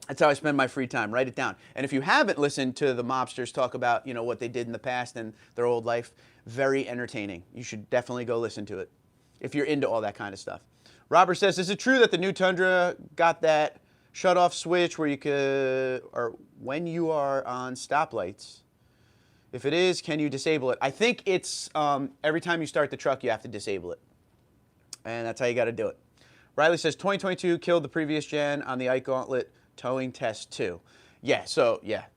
That's how I spend my free time. Write it down. And if you haven't listened to the mobsters talk about, what they did in the past and their old life, very entertaining. You should definitely go listen to it if you're into all that kind of stuff. Robert says, is it true that the new Tundra got that shut-off switch where you could, or when you are on stoplights? If it is, can you disable it? I think it's every time you start the truck, you have to disable it. And that's how you got to do it. Riley says, 2022 killed the previous gen on the Ike Gauntlet towing test too. Yeah,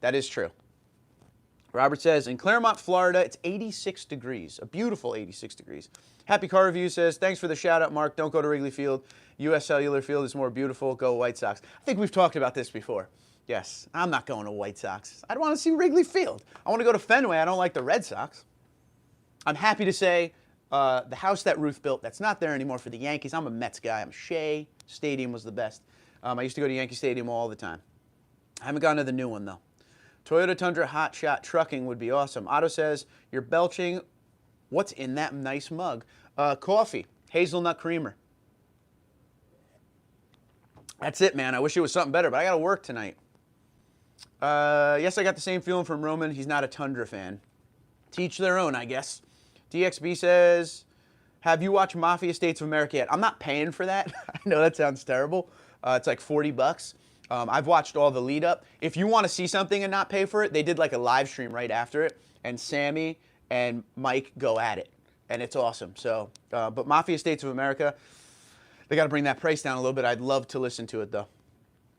that is true. Robert says, in Claremont, Florida, it's 86 degrees, a beautiful 86 degrees. Happy Car Review says, thanks for the shout out, Mark. Don't go to Wrigley Field. U.S. Cellular Field is more beautiful. Go White Sox. I think we've talked about this before. Yes, I'm not going to White Sox. I don't want to see Wrigley Field. I want to go to Fenway. I don't like the Red Sox. I'm happy to say the house that Ruth built, that's not there anymore for the Yankees. I'm a Mets guy. I'm Shea Stadium was the best. I used to go to Yankee Stadium all the time. I haven't gone to the new one, though. Toyota Tundra Hot Shot Trucking would be awesome. Otto says, you're belching. What's in that nice mug? Coffee. Hazelnut creamer. That's it, man. I wish it was something better, but I got to work tonight. Yes, I got the same feeling from Roman. He's not a Tundra fan. Teach their own, I guess. DXB says, have you watched Mafia States of America yet? I'm not paying for that. I know that sounds terrible. It's like $40. I've watched all the lead up. If you want to see something and not pay for it, they did like a live stream right after it, and Sammy and Mike go at it, and it's awesome. So, but Mafia States of America, they got to bring that price down a little bit. I'd love to listen to it though.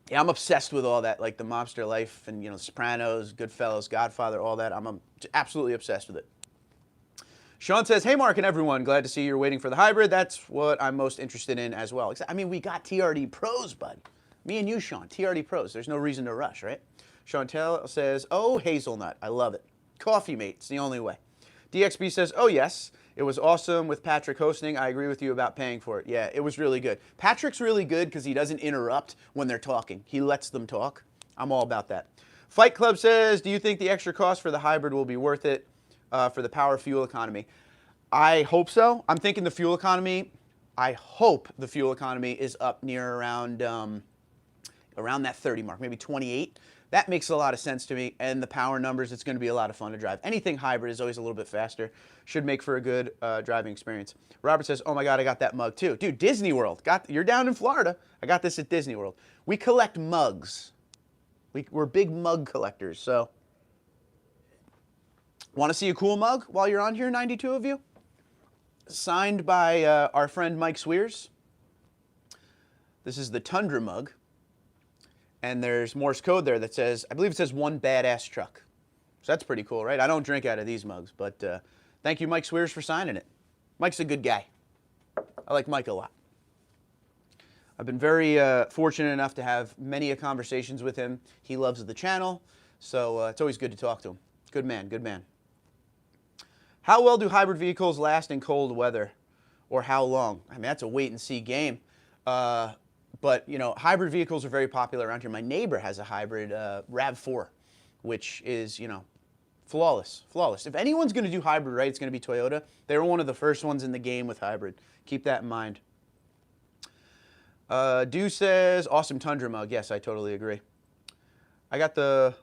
Yeah, I'm obsessed with all that, like the mobster life and Sopranos, Goodfellas, Godfather, all that. I'm absolutely obsessed with it. Sean says, hey, Mark and everyone, glad to see you're waiting for the hybrid. That's what I'm most interested in as well. I mean, we got TRD Pros, bud. Me and you, Sean, TRD Pros. There's no reason to rush, right? Chantel says, oh, hazelnut. I love it. Coffee mate. It's the only way. DXB says, oh, yes. It was awesome with Patrick hosting. I agree with you about paying for it. Yeah, it was really good. Patrick's really good because he doesn't interrupt when they're talking. He lets them talk. I'm all about that. Fight Club says, do you think the extra cost for the hybrid will be worth it for the power fuel economy? I hope so. I'm thinking the fuel economy, I hope the fuel economy is up near around that 30 mark, maybe 28. That makes a lot of sense to me. And the power numbers, it's going to be a lot of fun to drive. Anything hybrid is always a little bit faster. Should make for a good driving experience. Robert says, oh my God, I got that mug too. Dude, Disney World. You're down in Florida. I got this at Disney World. We collect mugs. We're big mug collectors. So Want to see a cool mug while you're on here, 92 of you? Signed by our friend Mike Swears. This is the Tundra Mug. And there's Morse code there that says, I believe it says one badass truck. So that's pretty cool, right? I don't drink out of these mugs, but thank you, Mike Swears, for signing it. Mike's a good guy. I like Mike a lot. I've been very fortunate enough to have many conversations with him. He loves the channel, so it's always good to talk to him. Good man, good man. How well do hybrid vehicles last in cold weather, or how long? I mean, that's a wait-and-see game. But, you know, hybrid vehicles are very popular around here. My neighbor has a hybrid RAV4, which is, you know, flawless, flawless. If anyone's going to do hybrid right, it's going to be Toyota. They were one of the first ones in the game with hybrid. Keep that in mind. Do says, awesome Tundra Mug. Yes, I totally agree. I got the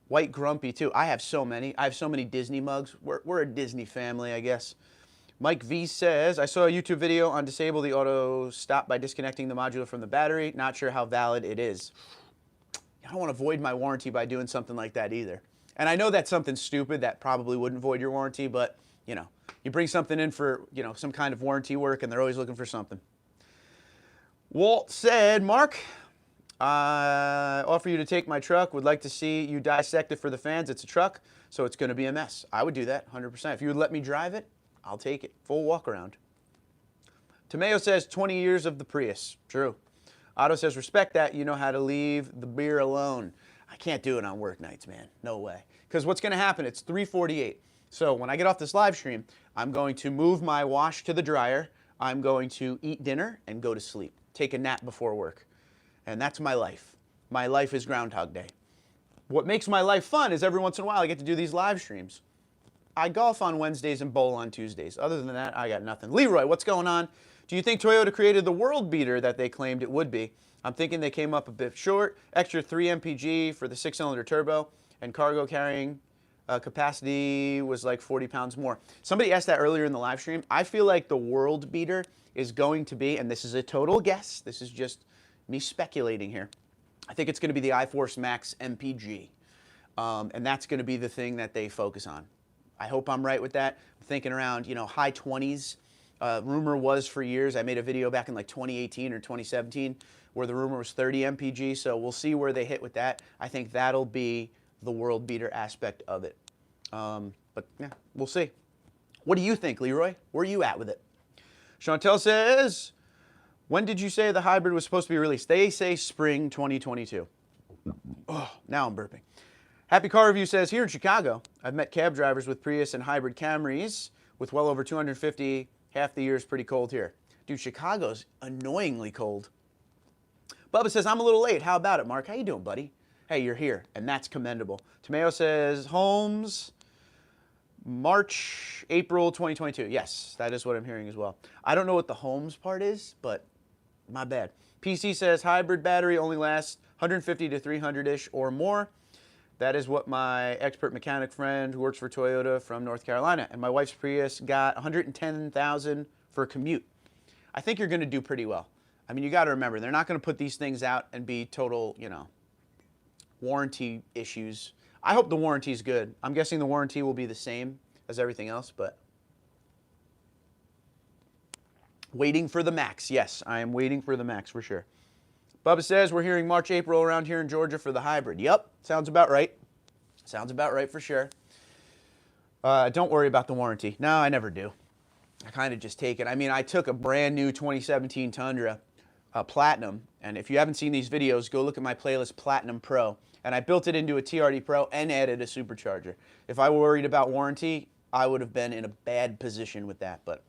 White Grumpy, too. I have so many. I have so many Disney mugs. We're a Disney family, I guess. Mike V says, I saw a YouTube video on disable the auto stop by disconnecting the module from the battery. Not sure how valid it is. I don't want to void my warranty by doing something like that either. And I know that's something stupid that probably wouldn't void your warranty, but, you know, you bring something in for, you know, some kind of warranty work, and they're always looking for something. Walt said, Mark, I offer you to take my truck. Would like to see you dissect it for the fans. It's a truck, so it's going to be a mess. I would do that, 100%. If you would let me drive it, I'll take it. Full walk around. Tomeo says 20 years of the Prius. True. Otto says respect that. You know how to leave the beer alone. I can't do it on work nights, man. No way. Because what's going to happen, it's 3:48. So when I get off this live stream, I'm going to move my wash to the dryer. I'm going to eat dinner and go to sleep. Take a nap before work. And that's my life. My life is Groundhog Day. What makes my life fun is every once in a while I get to do these live streams. I golf on Wednesdays and bowl on Tuesdays. Other than that, I got nothing. Leroy, what's going on? Do you think Toyota created the world beater that they claimed it would be? I'm thinking they came up a bit short. Extra 3 Mpg for the 6-cylinder turbo, and cargo carrying capacity was like 40 pounds more. Somebody asked that earlier in the live stream. I feel like the world beater is going to be, and this is a total guess, this is just me speculating here, I think it's going to be the iForce Max MPG. And that's going to be the thing that they focus on. I hope I'm right with that. I'm thinking around, you know, high 20s. Rumor was for years, I made a video back in like 2018 or 2017 where the rumor was 30 mpg, so we'll see where they hit with that. I think that'll be the world beater aspect of it. But yeah, we'll see. What do you think, Leroy? Where are you at with it? Chantel says, when did you say the hybrid was supposed to be released? They say spring 2022. Oh, now I'm burping. Happy Car Review says, here in Chicago, I've met cab drivers with Prius and hybrid Camrys with well over 250. Half the year is pretty cold here. Dude, Chicago's annoyingly cold. Bubba says, I'm a little late. How about it, Mark? How you doing, buddy? Hey, you're here, and that's commendable. Tomeo says, Holmes, March, April 2022. Yes, that is what I'm hearing as well. I don't know what the Holmes part is, but my bad. PC says, hybrid battery only lasts 150 to 300-ish or more. That is what my expert mechanic friend who works for Toyota from North Carolina, and my wife's Prius got 110,000 for a commute. I think you're going to do pretty well. I mean, you got to remember, they're not going to put these things out and be total, you know, warranty issues. I hope the warranty's good. I'm guessing the warranty will be the same as everything else, but waiting for the Max. Yes, I am waiting for the Max for sure. Bubba says we're hearing March, April around here in Georgia for the hybrid. Yep, sounds about right. Sounds about right for sure. Don't worry about the warranty. No, I never do. I kind of just take it. I mean, I took a brand new 2017 Tundra Platinum, and if you haven't seen these videos, go look at my playlist Platinum Pro, and I built it into a TRD Pro and added a supercharger. If I were worried about warranty, I would have been in a bad position with that, but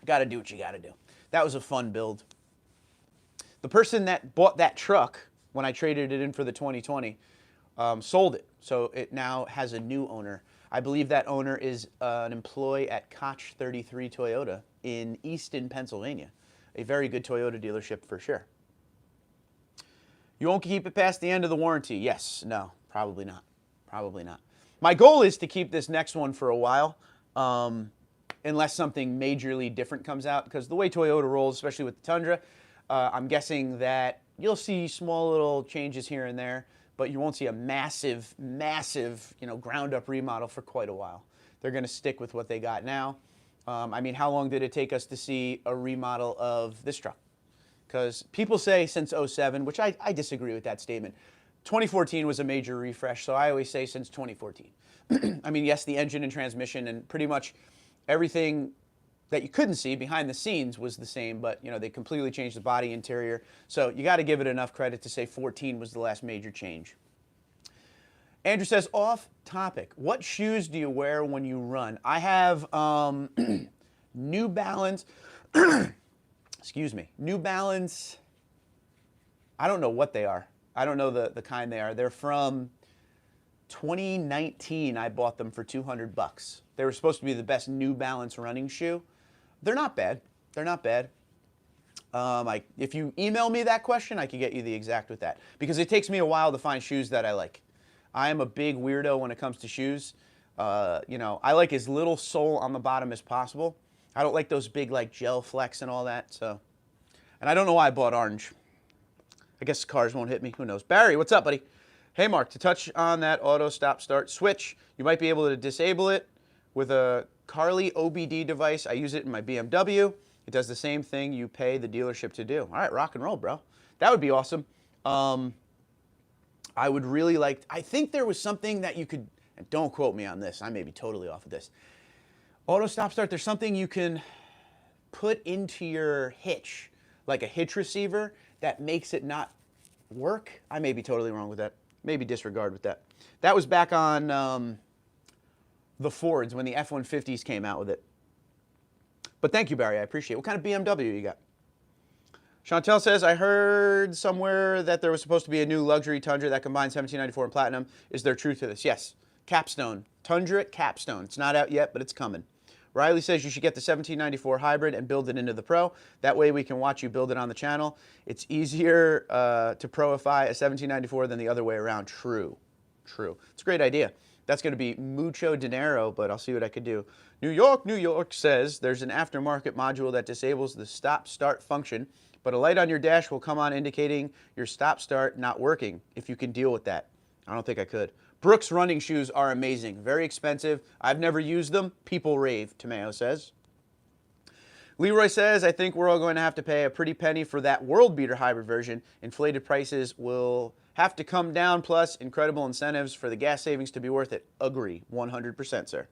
you got to do what you got to do. That was a fun build. The person that bought that truck when I traded it in for the 2020 sold it, so it now has a new owner. I believe that owner is an employee at Koch 33 Toyota in Easton, Pennsylvania. A very good Toyota dealership for sure. You won't keep it past the end of the warranty. Yes, no, probably not. Probably not. My goal is to keep this next one for a while, unless something majorly different comes out, because the way Toyota rolls, especially with the Tundra, I'm guessing that you'll see small little changes here and there, but you won't see a massive, massive, you know, ground-up remodel for quite a while. they're going to stick with what they got now. I mean, how long did it take us to see a remodel of this truck? Because people say since 07, which I disagree with that statement. 2014 was a major refresh, so I always say since 2014. I mean, yes, the engine and transmission and pretty much everything that you couldn't see behind the scenes was the same, but you know, they completely changed the body interior. So you got to give it enough credit to say 14 was the last major change. Andrew says, off topic, what shoes do you wear when you run? I have New Balance, excuse me, New Balance, I don't know what they are. I don't know the kind they are. They're from 2019. I bought them for $200. They were supposed to be the best New Balance running shoe. They're not bad. They're not bad. If you email me that question, I could get you the exact with that. Because it takes me a while to find shoes that I like. I am a big weirdo when it comes to shoes. You know, I like as little sole on the bottom as possible. I don't like those big like gel flex and all that. So, and I don't know why I bought orange. I guess cars won't hit me. Who knows? Barry, what's up, buddy? Hey, Mark, to touch on that auto stop start switch, you might be able to disable it with a Carly OBD device. I use it in my BMW. It does the same thing you pay the dealership to do. All right, rock and roll, bro. That would be awesome. I would really like, I think there was something that you could, and don't quote me on this, I may be totally off of this. Auto stop start, there's something you can put into your hitch, like a hitch receiver, that makes it not work. I may be totally wrong with that. Maybe disregard with that. That was back on the Fords when the F-150s came out with it. But thank you, Barry. I appreciate it. What kind of BMW you got? Chantel says, I heard somewhere that there was supposed to be a new luxury Tundra that combines 1794 and Platinum. Is there truth to this? Yes. Capstone. Tundra Capstone. It's not out yet, but it's coming. Riley says you should get the 1794 hybrid and build it into the Pro. That way we can watch you build it on the channel. It's easier to proify a 1794 than the other way around. True. True. It's a great idea. That's going to be mucho dinero, but I'll see what I could do. New York says there's an aftermarket module that disables the stop-start function, but a light on your dash will come on indicating your stop-start not working, if you can deal with that. I don't think I could. Brooks running shoes are amazing. Very expensive. I've never used them. People rave, Tomeo says. Leroy says, I think we're all going to have to pay a pretty penny for that World Beater hybrid version. Inflated prices will have to come down, plus incredible incentives for the gas savings to be worth it. Agree. 100%, sir.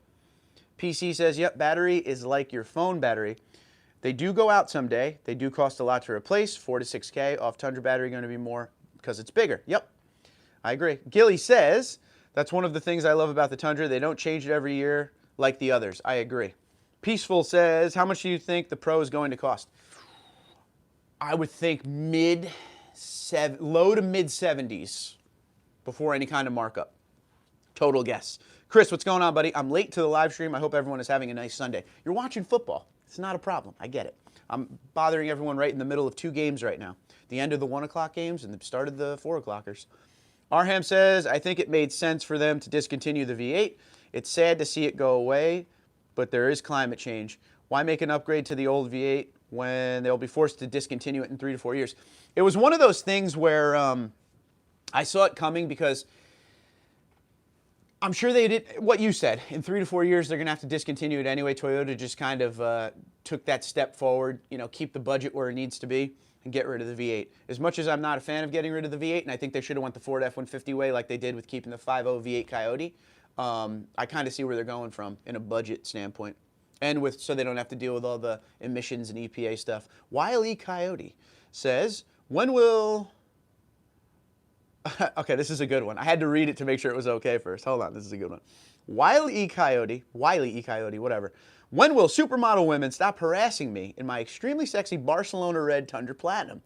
PC says, yep, battery is like your phone battery. They do go out someday. They do cost a lot to replace. 4 to 6K off Tundra battery, going to be more because it's bigger. Yep, I agree. Gilly says, that's one of the things I love about the Tundra. They don't change it every year like the others. I agree. Peaceful says, how much do you think the Pro is going to cost? I would think low to mid 70s before any kind of markup. Total guess. Chris, what's going on, buddy? I'm late to the live stream. I hope everyone is having a nice Sunday. You're watching football. It's not a problem. I get it. I'm bothering everyone right in the middle of 2 games right now. The end of the 1 o'clock games and the start of the 4 o'clockers. Arham says, I think it made sense for them to discontinue the V8. It's sad to see it go away, but there is climate change. Why make an upgrade to the old V8 when they'll be forced to discontinue it in 3 to 4 years? It was one of those things where I saw it coming because I'm sure they did what you said. In 3 to 4 years, they're going to have to discontinue it anyway. Toyota just kind of took that step forward, you know, keep the budget where it needs to be and get rid of the V8. As much as I'm not a fan of getting rid of the V8, and I think they should have went the Ford F-150 way like they did with keeping the 5.0 V8 Coyote, I kind of see where they're going from in a budget standpoint. And with so they don't have to deal with all the emissions and EPA stuff. Wile E. Coyote says, when will... Okay, this is a good one. I had to read it to make sure it was okay first. Hold on, this is a good one. Wiley E. Coyote, whatever. When will supermodel women stop harassing me in my extremely sexy Barcelona red Tundra Platinum?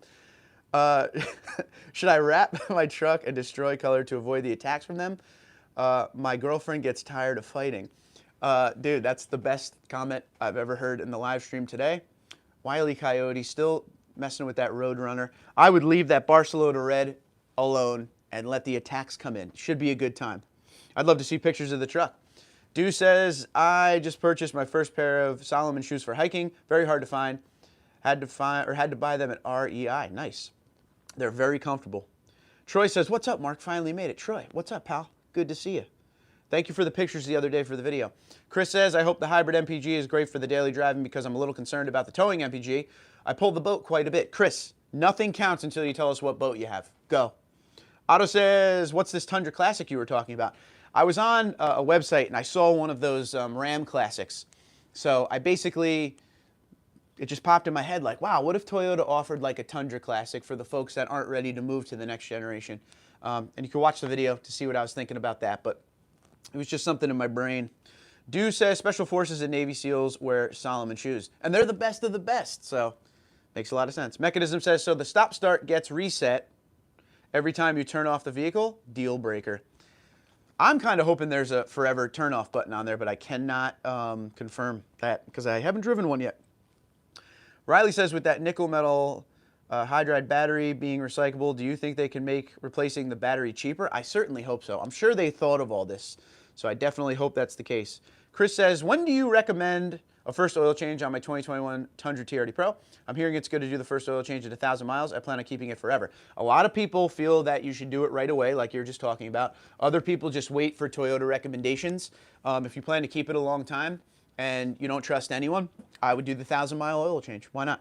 Should I wrap my truck and destroy color to avoid the attacks from them? My girlfriend gets tired of fighting. Dude, that's the best comment I've ever heard in the live stream today. Wiley Coyote still messing with that Roadrunner. I would leave that Barcelona red alone and let the attacks come in. Should be a good time. I'd love to see pictures of the truck. Dew says, I just purchased my first pair of Solomon shoes for hiking. Very hard to find. Had to buy them at REI. Nice. They're very comfortable. Troy says, what's up, Mark? Finally made it. Troy, what's up, pal? Good to see you. Thank you for the pictures the other day for the video. Chris says, I hope the hybrid MPG is great for the daily driving because I'm a little concerned about the towing MPG. I pull the boat quite a bit. Chris, nothing counts until you tell us what boat you have. Go. Otto says, what's this Tundra Classic you were talking about? I was on a website and I saw one of those Ram Classics. So I basically, it just popped in my head like, wow, what if Toyota offered like a Tundra Classic for the folks that aren't ready to move to the next generation? And you can watch the video to see what I was thinking about that. But it was just something in my brain. Dew says Special Forces and Navy SEALs wear Solomon shoes. And they're the best of the best. So makes a lot of sense. Mechanism says, so the stop-start gets reset every time you turn off the vehicle? Deal breaker. I'm kind of hoping there's a forever turn-off button on there, but I cannot confirm that because I haven't driven one yet. Riley says, with that nickel metal hydride battery being recyclable, do you think they can make replacing the battery cheaper? I certainly hope so. I'm sure they thought of all this, so I definitely hope that's the case. Chris says, when do you recommend a first oil change on my 2021 Tundra TRD Pro? I'm hearing it's good to do the first oil change at 1,000 miles. I plan on keeping it forever. A lot of people feel that you should do it right away, like you're just talking about. Other people just wait for Toyota recommendations. If you plan to keep it a long time and you don't trust anyone, I would do the 1,000-mile oil change. Why not?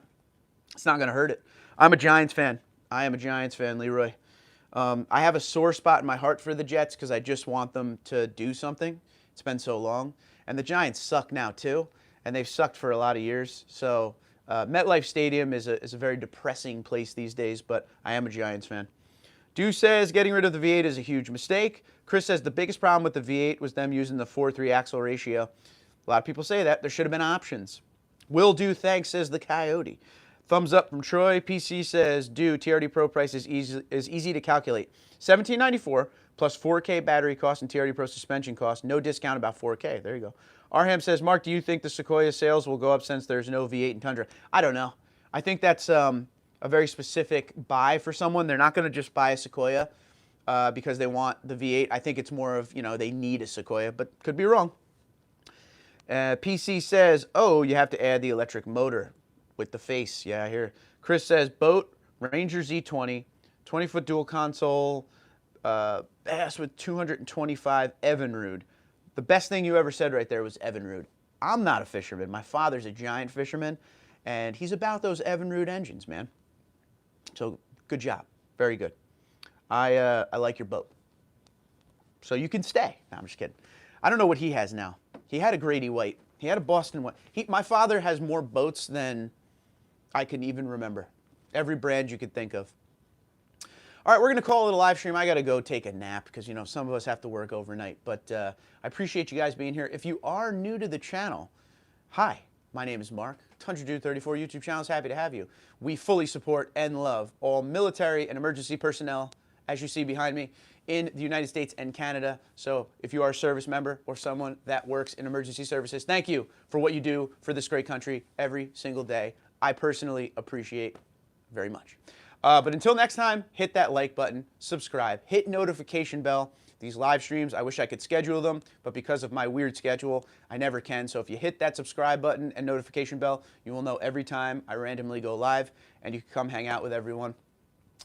It's not going to hurt it. I'm a Giants fan. I am a Giants fan, Leroy. I have a sore spot in my heart for the Jets because I just want them to do something. It's been so long. And the Giants suck now, too. And they've sucked for a lot of years. So MetLife Stadium is a very depressing place these days, but I am a Giants fan. Dew says getting rid of the V8 is a huge mistake. Chris says the biggest problem with the V8 was them using the 4:3 axle ratio. A lot of people say that. There should have been options. Will do, thanks, says the Coyote. Thumbs up from Troy. PC says, do TRD Pro price is easy to calculate. $17.94 plus 4K battery cost and TRD Pro suspension cost. No discount, about 4K. There you go. Arham says, Mark, do you think the Sequoia sales will go up since there's no V8 in Tundra? I don't know. I think that's a very specific buy for someone. They're not going to just buy a Sequoia because they want the V8. I think it's more of, they need a Sequoia, but could be wrong. PC says, oh, you have to add the electric motor with the face. Yeah, I hear. Chris says, boat, Ranger Z20, 20-foot dual console, bass with 225 Evinrude. The best thing you ever said right there was Evinrude. I'm not a fisherman. My father's a giant fisherman, and he's about those Evinrude engines, man. So good job. Very good. I like your boat. So you can stay. No, I'm just kidding. I don't know what he has now. He had a Grady White. He had a Boston White. My father has more boats than I can even remember. Every brand you could think of. All right, we're going to call it a live stream. I got to go take a nap because, some of us have to work overnight. But I appreciate you guys being here. If you are new to the channel, hi, my name is Mark. TundraDude34 YouTube channel is happy to have you. We fully support and love all military and emergency personnel, as you see behind me, in the United States and Canada. So if you are a service member or someone that works in emergency services, thank you for what you do for this great country every single day. I personally appreciate very much. But until next time, hit that like button, subscribe, hit notification bell. These live streams, I wish I could schedule them, but because of my weird schedule, I never can. So if you hit that subscribe button and notification bell, you will know every time I randomly go live, and you can come hang out with everyone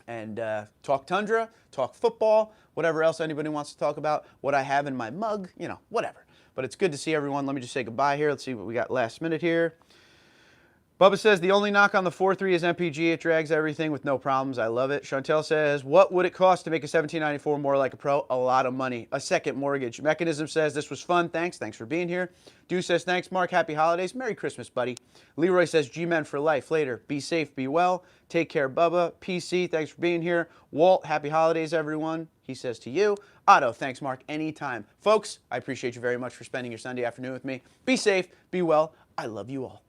and talk Tundra, talk football, whatever else anybody wants to talk about, what I have in my mug, whatever. But it's good to see everyone. Let me just say goodbye here. Let's see what we got last minute here. Bubba says, the only knock on the 4.3 is MPG. It drags everything with no problems. I love it. Chantel says, what would it cost to make a 1794 more like a Pro? A lot of money. A second mortgage. Mechanism says, this was fun. Thanks. Thanks for being here. Dew says, thanks, Mark. Happy holidays. Merry Christmas, buddy. Leroy says, G-Men for life. Later. Be safe. Be well. Take care, Bubba. PC, thanks for being here. Walt, happy holidays, everyone. He says to you. Otto, thanks, Mark. Anytime. Folks, I appreciate you very much for spending your Sunday afternoon with me. Be safe. Be well. I love you all.